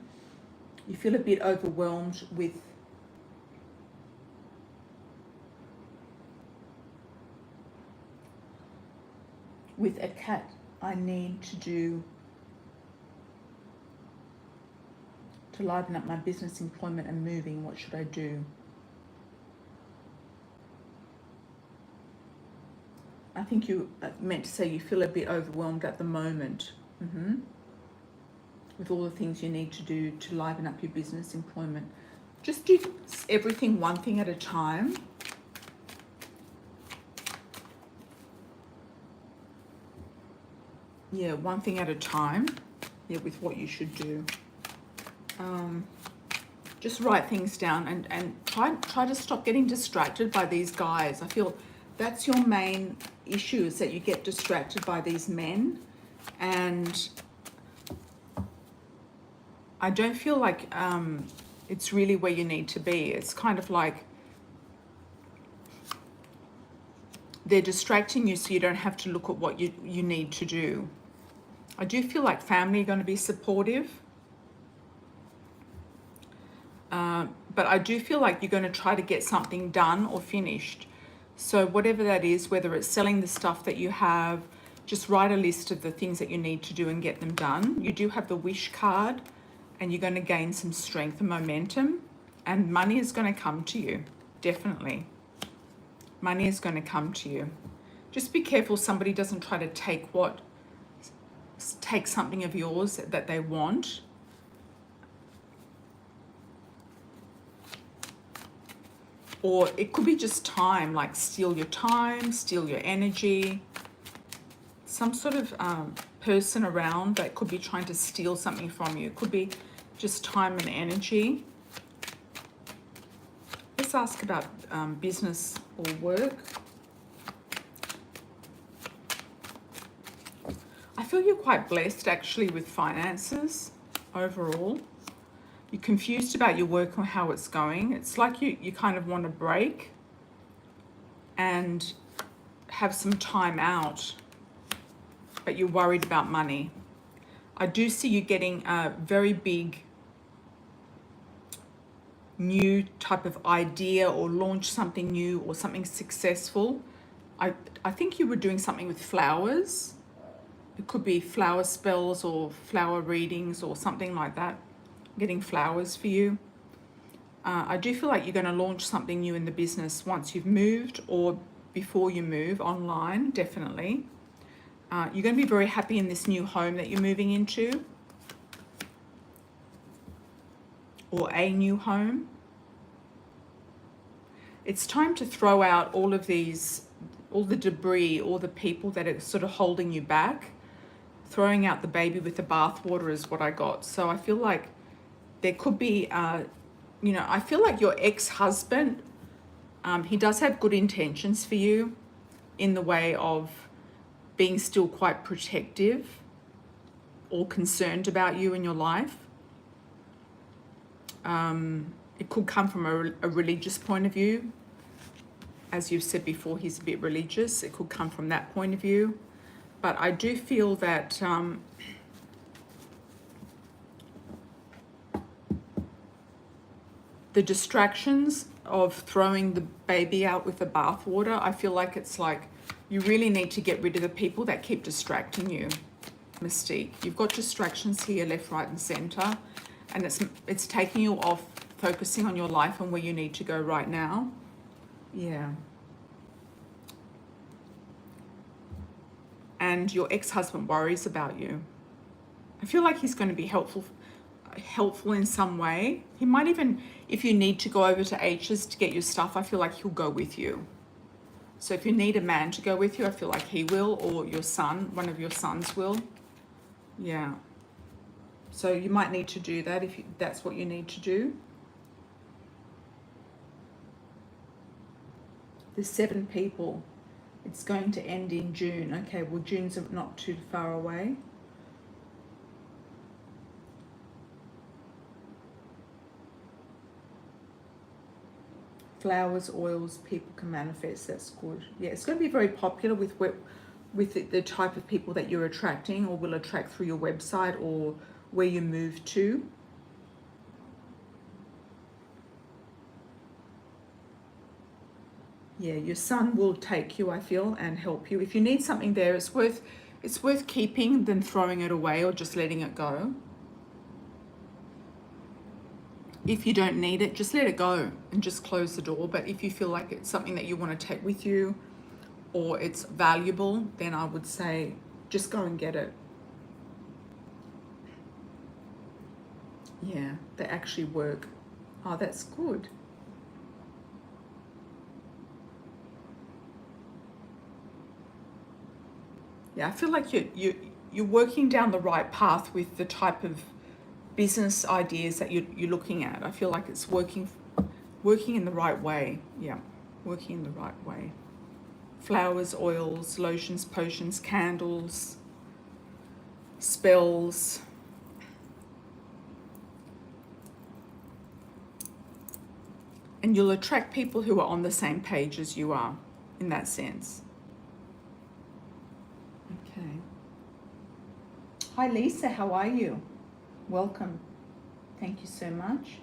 You feel a bit overwhelmed with a cat. I need to do to liven up my business, employment and moving. What should I do? I think you meant to say you feel a bit overwhelmed at the moment. With all the things you need to do to liven up your business, employment. Just do everything one thing at a time. Yeah, one thing at a time. Yeah, with what you should do. Just write things down and try to stop getting distracted by these guys. I feel that's your main issue, is that you get distracted by these men, and I don't feel like it's really where you need to be. It's kind of like they're distracting you so you don't have to look at what you need to do. I do feel like family are going to be supportive. But I do feel like you're going to try to get something done or finished. So whatever that is, whether it's selling the stuff that you have, just write a list of the things that you need to do and get them done. You do have the wish card, and you're going to gain some strength and momentum, and money is going to come to you. Definitely. Money is going to come to you. Just be careful somebody doesn't try to take something of yours that they want. Or it could be just time, like steal your time, steal your energy. Some sort of person around that could be trying to steal something from you. It could be just time and energy. Let's ask about business or work. I feel you're quite blessed actually with finances overall. You're confused about your work or how it's going. It's like you kind of want to break and have some time out, but you're worried about money. I do see you getting a very big new type of idea or launch something new or something successful. I think you were doing something with flowers. It could be flower spells or flower readings or something like that. Getting flowers for you. I do feel like you're going to launch something new in the business once you've moved or before you move online, definitely. You're going to be very happy in this new home that you're moving into, or a new home. It's time to throw out all of these, all the debris, all the people that are sort of holding you back. Throwing out the baby with the bathwater is what I got. So I feel like there could be, I feel like your ex-husband, he does have good intentions for you in the way of being still quite protective or concerned about you in your life. It could come from a religious point of view. As you've said before, he's a bit religious. It could come from that point of view. But I do feel that the distractions of throwing the baby out with the bathwater, I feel like it's like you really need to get rid of the people that keep distracting you. Mystique. You've got distractions here, left, right, and center, and it's taking you off focusing on your life and where you need to go right now. Yeah. And your ex-husband worries about you. I feel like he's going to be helpful in some way. He might even, if you need to go over to H's to get your stuff, I feel like he'll go with you. So if you need a man to go with you, I feel like he will, or your son, one of your sons will. Yeah. So you might need to do that if that's what you need to do. There's 7 people. It's going to end in June. Okay, well, June's not too far away. Flowers, oils, people can manifest. That's good. Yeah, it's going to be very popular with the type of people that you're attracting or will attract through your website or where you move to. Yeah, your son will take you, I feel, and help you. If you need something there, it's worth keeping than throwing it away or just letting it go. If you don't need it, just let it go and just close the door. But if you feel like it's something that you want to take with you or it's valuable, then I would say just go and get it. Yeah, they actually work. Oh, that's good. Yeah, I feel like you're working down the right path with the type of business ideas that you're looking at. I feel like it's working in the right way. Yeah, working in the right way. Flowers, oils, lotions, potions, candles, spells. And you'll attract people who are on the same page as you are in that sense. Okay. Hi Lisa, how are you? Welcome. Thank you so much.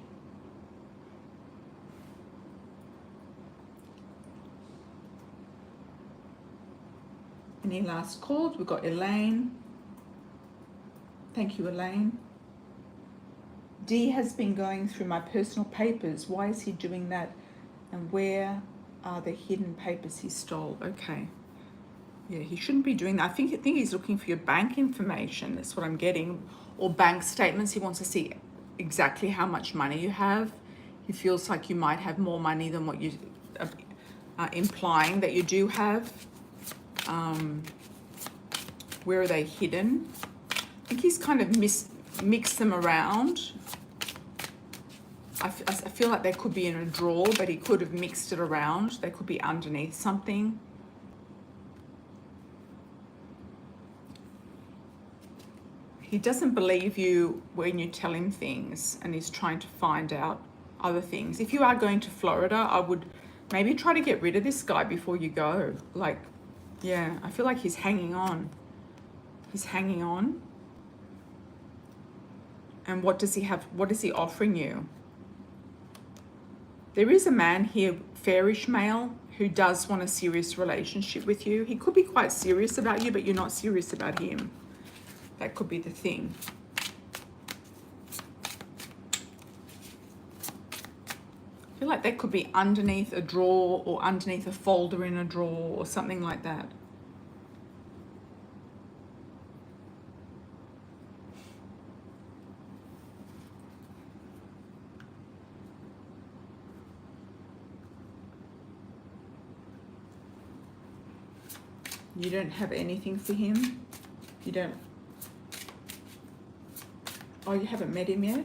Any last calls? We've got Elaine. Thank you, Elaine. D has been going through my personal papers. Why is he doing that? And where are the hidden papers he stole? Okay. Yeah, he shouldn't be doing that. I think he's looking for your bank information. That's what I'm getting. Or bank statements. He wants to see exactly how much money you have. He feels like you might have more money than what you are implying that you do have. Where are they hidden? I think he's kind of mixed them around. I feel like they could be in a drawer, but he could have mixed it around. They could be underneath something. He doesn't believe you when you tell him things, and he's trying to find out other things. If you are going to Florida, I would maybe try to get rid of this guy before you go. Like, yeah, I feel like he's hanging on. He's hanging on. And what does he have? What is he offering you? There is a man here, fairish male, who does want a serious relationship with you. He could be quite serious about you, but you're not serious about him. That could be the thing. I feel like that could be underneath a drawer or underneath a folder in a drawer or something like that. You don't have anything for him? You don't... Oh, you haven't met him yet?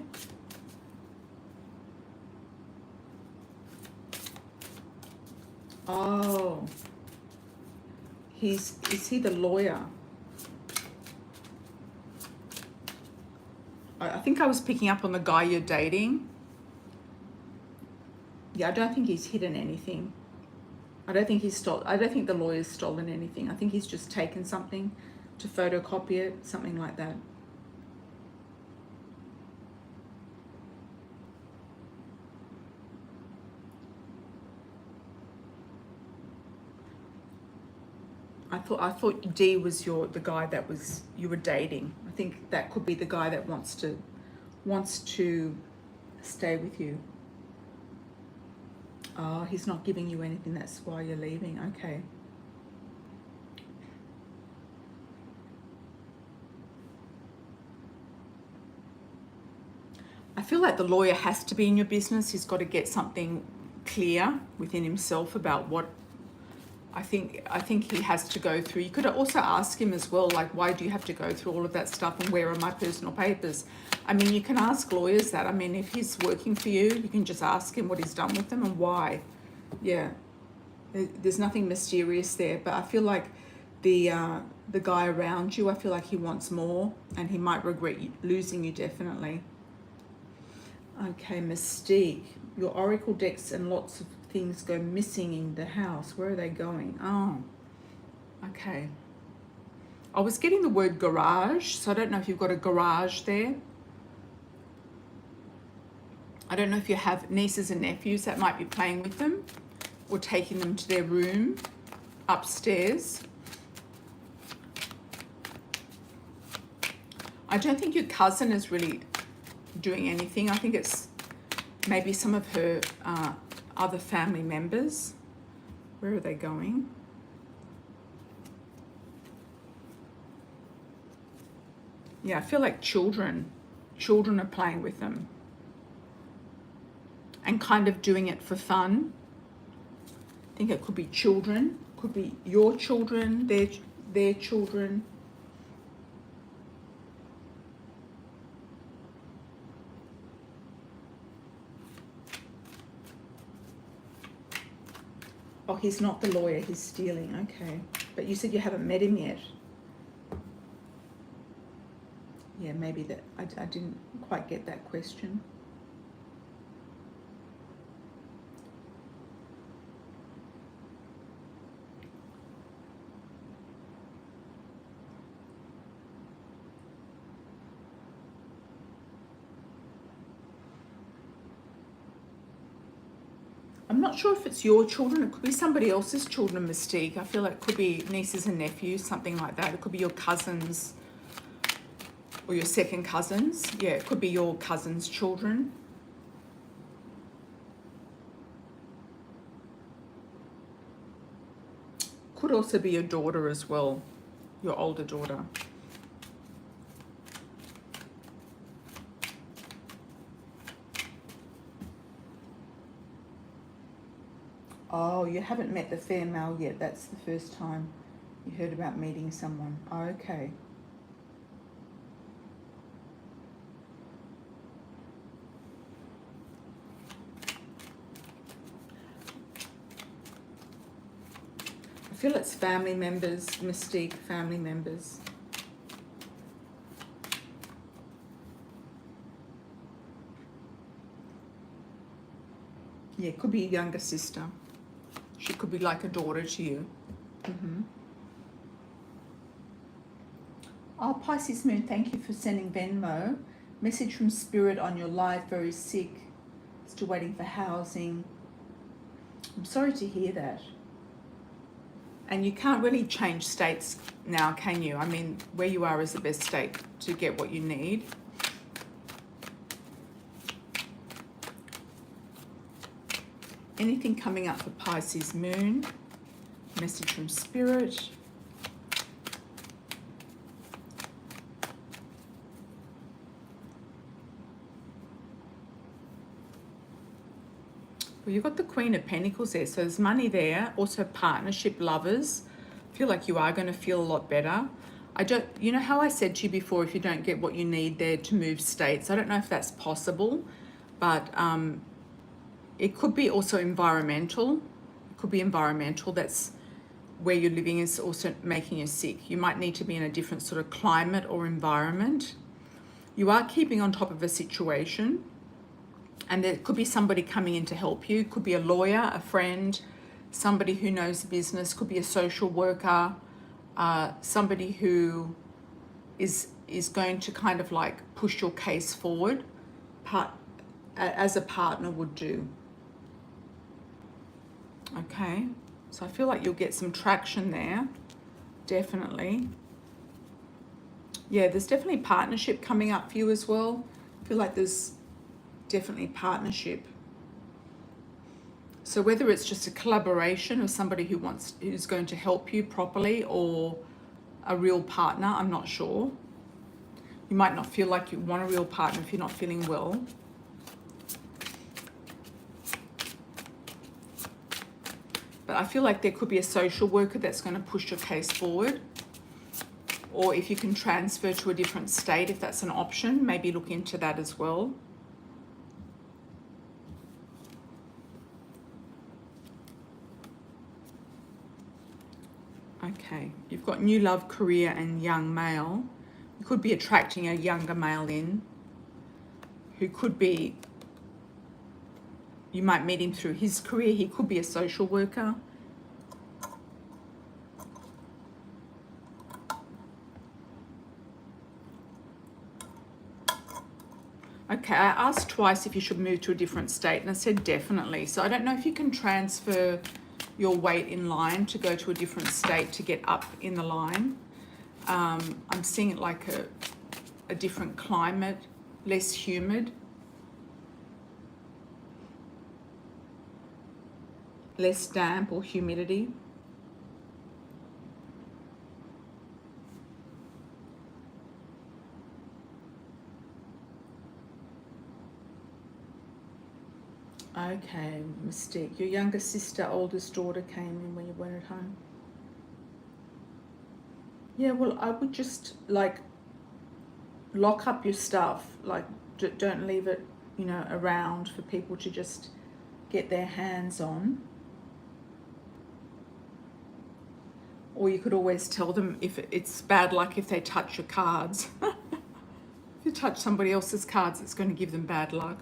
Oh. Is he the lawyer? I think I was picking up on the guy you're dating. Yeah, I don't think he's hidden anything. I don't think the lawyer's stolen anything. I think he's just taken something to photocopy it, something like that. I thought D was the guy that you were dating. I think that could be the guy that wants to stay with you. Oh, he's not giving you anything, that's why you're leaving. Okay. I feel like the lawyer has to be in your business. He's got to get something clear within himself about what I think he has to go through. You could also ask him as well, like, why do you have to go through all of that stuff and where are my personal papers? I mean, you can ask lawyers that. I mean, if he's working for you, you can just ask him what he's done with them and why. Yeah, there's nothing mysterious there, but I feel like the guy around you, I feel like he wants more and he might regret losing you, definitely. Okay, Mystique. Your oracle decks and lots of things go missing in the house. Where are they going? Oh, okay. I was getting the word garage, so I don't know if you've got a garage there. I don't know if you have nieces and nephews that might be playing with them or taking them to their room upstairs. I don't think your cousin is really doing anything. I think it's maybe some of her other family members. Where are they going? Yeah, I feel like children are playing with them and kind of doing it for fun. I think it could be children, could be your children, their children. Oh, he's not the lawyer, he's stealing. Okay. But you said you haven't met him yet. Yeah, maybe that I didn't quite get that question. I'm not sure if it's your children. It could be somebody else's children, Mystique. I feel like it could be nieces and nephews, something like that. It could be your cousins or your second cousins. Yeah, it could be your cousin's children. Could also be your daughter as well, your older daughter. Oh, you haven't met the fair male yet. That's the first time you heard about meeting someone. Oh, okay. I feel it's family members, Mystique, family members. Yeah, it could be a younger sister. She could be like a daughter to you. Oh, Pisces Moon, thank you for sending Venmo. Message from Spirit on your life, very sick. Still waiting for housing. I'm sorry to hear that. And you can't really change states now, can you? I mean, where you are is the best state to get what you need. Anything coming up for Pisces Moon? Message from Spirit. Well, you've got the Queen of Pentacles there, so there's money there. Also partnership, lovers. I feel like you are going to feel a lot better. You know how I said to you before, if you don't get what you need there to move states, I don't know if that's possible, but it could be also environmental. It could be environmental. That's where you're living is also making you sick. You might need to be in a different sort of climate or environment. You are keeping on top of a situation. And there could be somebody coming in to help you. Could be a lawyer, a friend, somebody who knows the business. Could be a social worker, somebody who is going to kind of like push your case forward, as a partner would do. Okay, so I feel like you'll get some traction there, definitely. Yeah, there's definitely partnership coming up for you as well. I feel like there's definitely partnership. So whether it's just a collaboration or somebody who's going to help you properly, or a real partner, I'm not sure. You might not feel like you want a real partner if you're not feeling well. But I feel like there could be a social worker that's going to push your case forward. Or if you can transfer to a different state, if that's an option, maybe look into that as well. Okay, you've got new love, career, and young male. You could be attracting a younger male in, who could be, you might meet him through his career. He could be a social worker. Okay, I asked twice if you should move to a different state, and I said definitely. So I don't know if you can transfer your weight in line to go to a different state to get up in the line. I'm seeing it like a different climate, less humid, less damp or humidity. Okay, Mystique. Your younger sister, oldest daughter came in when you weren't at home. Yeah, well, I would just like lock up your stuff. Like, don't leave it, you know, around for people to just get their hands on. Or you could always tell them if it's bad luck if they touch your cards. If you touch somebody else's cards, it's going to give them bad luck.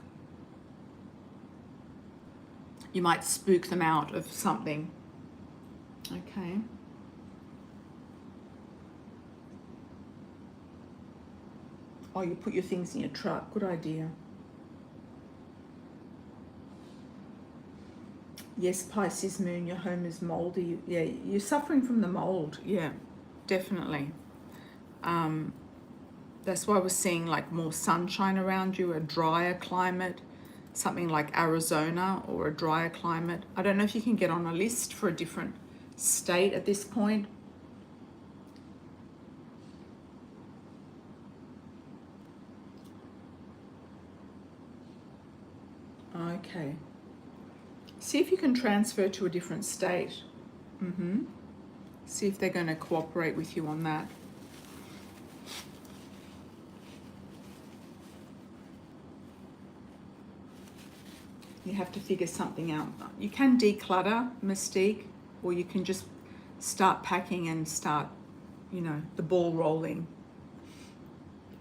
You might spook them out of something. Okay. Oh, you put your things in your truck. Good idea. Yes, Pisces moon, your home is moldy. Yeah, you're suffering from the mold. Yeah, definitely. That's why we're seeing like more sunshine around you, a drier climate. Something like Arizona or a drier climate. I don't know if you can get on a list for a different state at this point. Okay. See if you can transfer to a different state. See if they're going to cooperate with you on that. You have to figure something out. You can declutter, Mystique, or you can just start packing and start, you know, the ball rolling.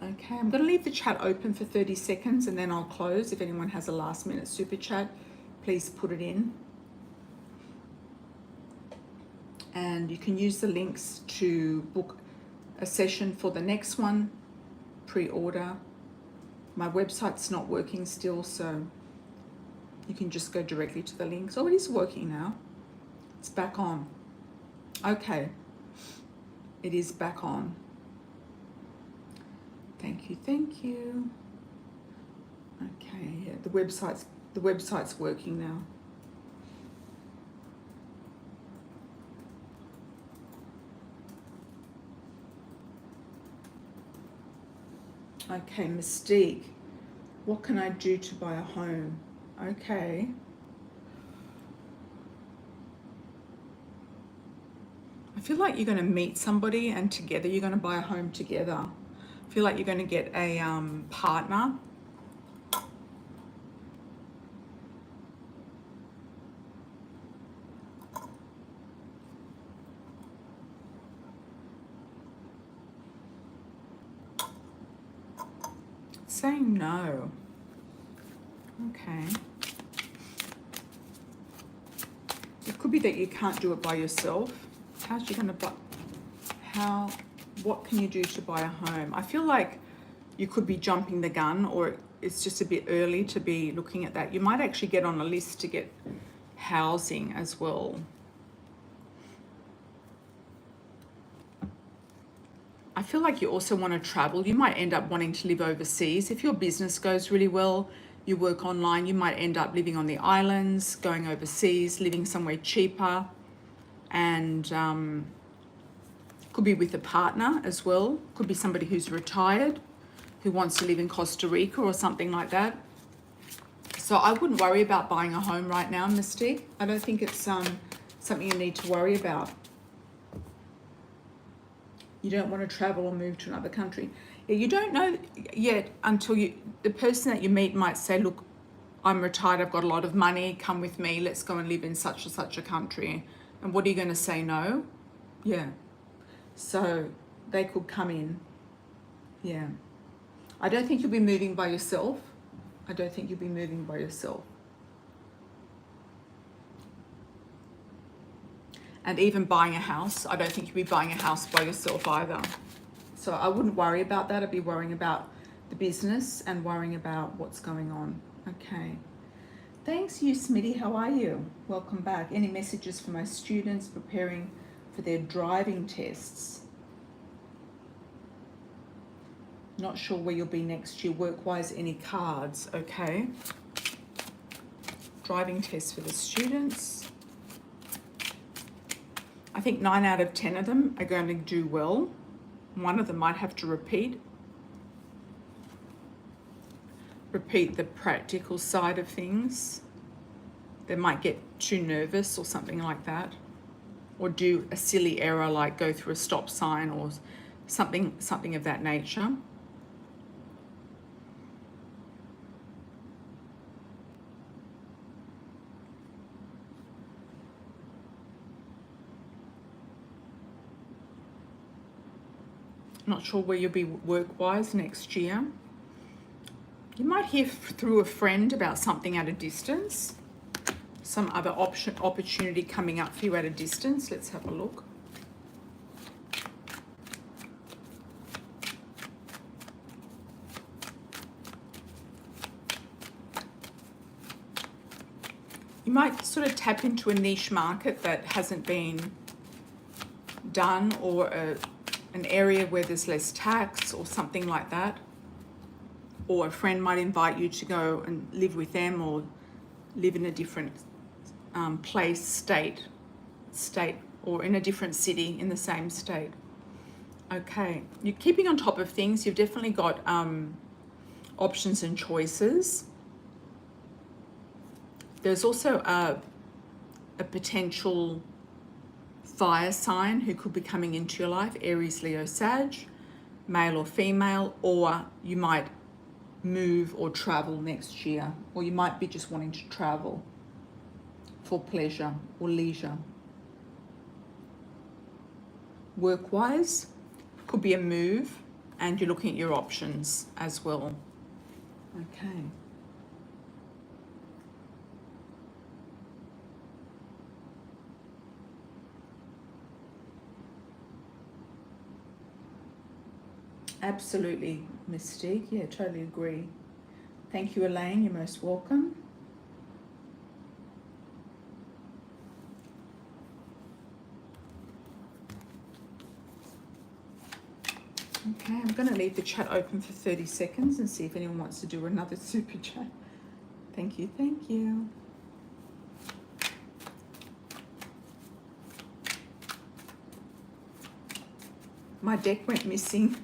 Okay, I'm going to leave the chat open for 30 seconds and then I'll close. If anyone has a last minute super chat, please put it in. And you can use the links to book a session for the next one, pre-order. My website's not working still, so You can just go directly to the link. So it is working now. It's back on. Okay. It is back on. Thank you, thank you. Okay, yeah, the website's working now. Okay, Mystique. What can I do to buy a home? Okay. I feel like you're going to meet somebody and together you're going to buy a home together. I feel like you're going to get a partner. Saying no. Okay. It could be that you can't do it by yourself. How's you going to buy? What can you do to buy a home? I feel like you could be jumping the gun, or it's just a bit early to be looking at that. You might actually get on a list to get housing as well. I feel like you also want to travel. You might end up wanting to live overseas. If your business goes really well, you work online, you might end up living on the islands, going overseas, living somewhere cheaper, and could be with a partner as well. Could be somebody who's retired, who wants to live in Costa Rica or something like that. So I wouldn't worry about buying a home right now, Mystique. I don't think it's something you need to worry about. You don't want to travel or move to another country. Yeah, you don't know yet until the person that you meet might say, look, I'm retired, I've got a lot of money, come with me, let's go and live in such and such a country. And what are you going to say? No? Yeah. So they could come in. Yeah. I don't think you'll be moving by yourself. I don't think you'll be moving by yourself. And even buying a house, I don't think you'll be buying a house by yourself either. So I wouldn't worry about that. I'd be worrying about the business and worrying about what's going on. Okay. Thanks, you Smitty. How are you? Welcome back. Any messages for my students preparing for their driving tests? Not sure where you'll be next year. Work-wise, any cards? Okay. Driving tests for the students. I think 9 out of 10 of them are going to do well. One of them might have to repeat the practical side of things. They might get too nervous or something like that, or do a silly error like go through a stop sign or something of that nature. Not sure where you'll be work-wise next year. You might hear through a friend about something at a distance, some other opportunity coming up for you at a distance. Let's have a look. You might sort of tap into a niche market that hasn't been done, or an area where there's less tax or something like that. Or a friend might invite you to go and live with them, or live in a different place, state, or in a different city in the same state. Okay, you're keeping on top of things. You've definitely got options and choices. There's also a potential fire sign who could be coming into your life, Aries, Leo, Sag, male or female, or you might move or travel next year, or you might be just wanting to travel for pleasure or leisure. Work-wise, could be a move, and you're looking at your options as well. Okay. Absolutely, Mystique. Yeah, totally agree. Thank you, Elaine. You're most welcome. Okay, I'm going to leave the chat open for 30 seconds and see if anyone wants to do another super chat. Thank you, thank you. My deck went missing.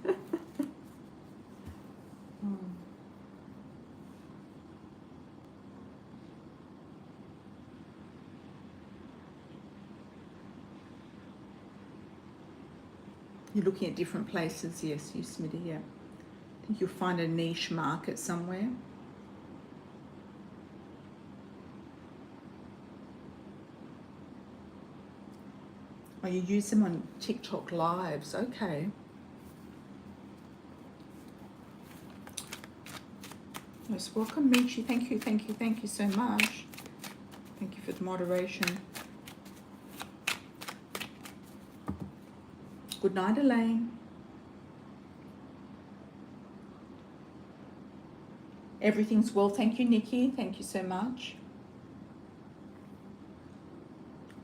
You're looking at different places, yes, you Smitty, yeah. I think you'll find a niche market somewhere. Oh, you use them on TikTok lives, okay. Most welcome, Michi. Thank you, thank you, thank you so much. Thank you for the moderation. Good night, Elaine. Everything's well, thank you, Nikki. Thank you so much.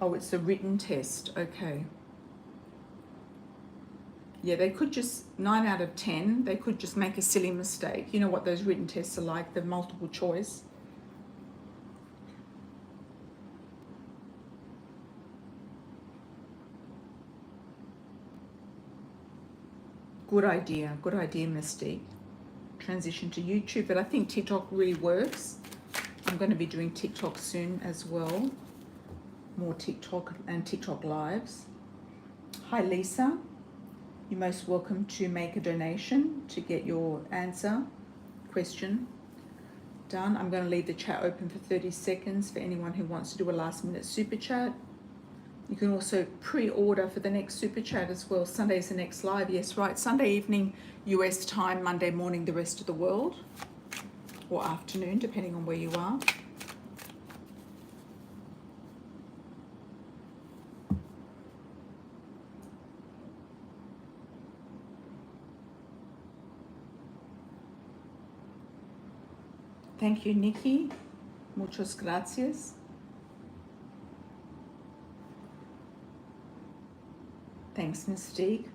Oh, it's a written test, okay. Yeah, they could just, 9 out of 10, they could just make a silly mistake. You know what those written tests are like, the multiple choice. Good idea, Mystique. Transition to YouTube, but I think TikTok really works. I'm going to be doing TikTok soon as well. More TikTok and TikTok lives. Hi, Lisa. You're most welcome to make a donation to get your question done. I'm going to leave the chat open for 30 seconds for anyone who wants to do a last minute super chat. You can also pre-order for the next super chat as well. Sunday's the next live. Yes, right. Sunday evening, US time, Monday morning, the rest of the world. Or afternoon, depending on where you are. Thank you, Nikki. Muchas gracias. Thanks, Mystique.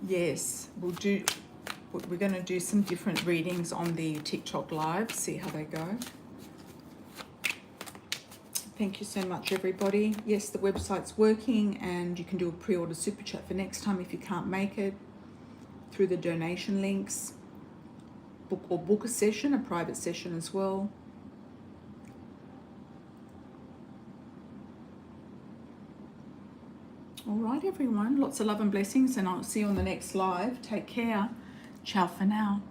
Yes, we're going to do some different readings on the TikTok live, see how they go. Thank you so much, everybody. Yes, the website's working and you can do a pre-order super chat for next time if you can't make it through the donation links. Book a session, a private session as well. All right, everyone. Lots of love and blessings, and I'll see you on the next live. Take care. Ciao for now.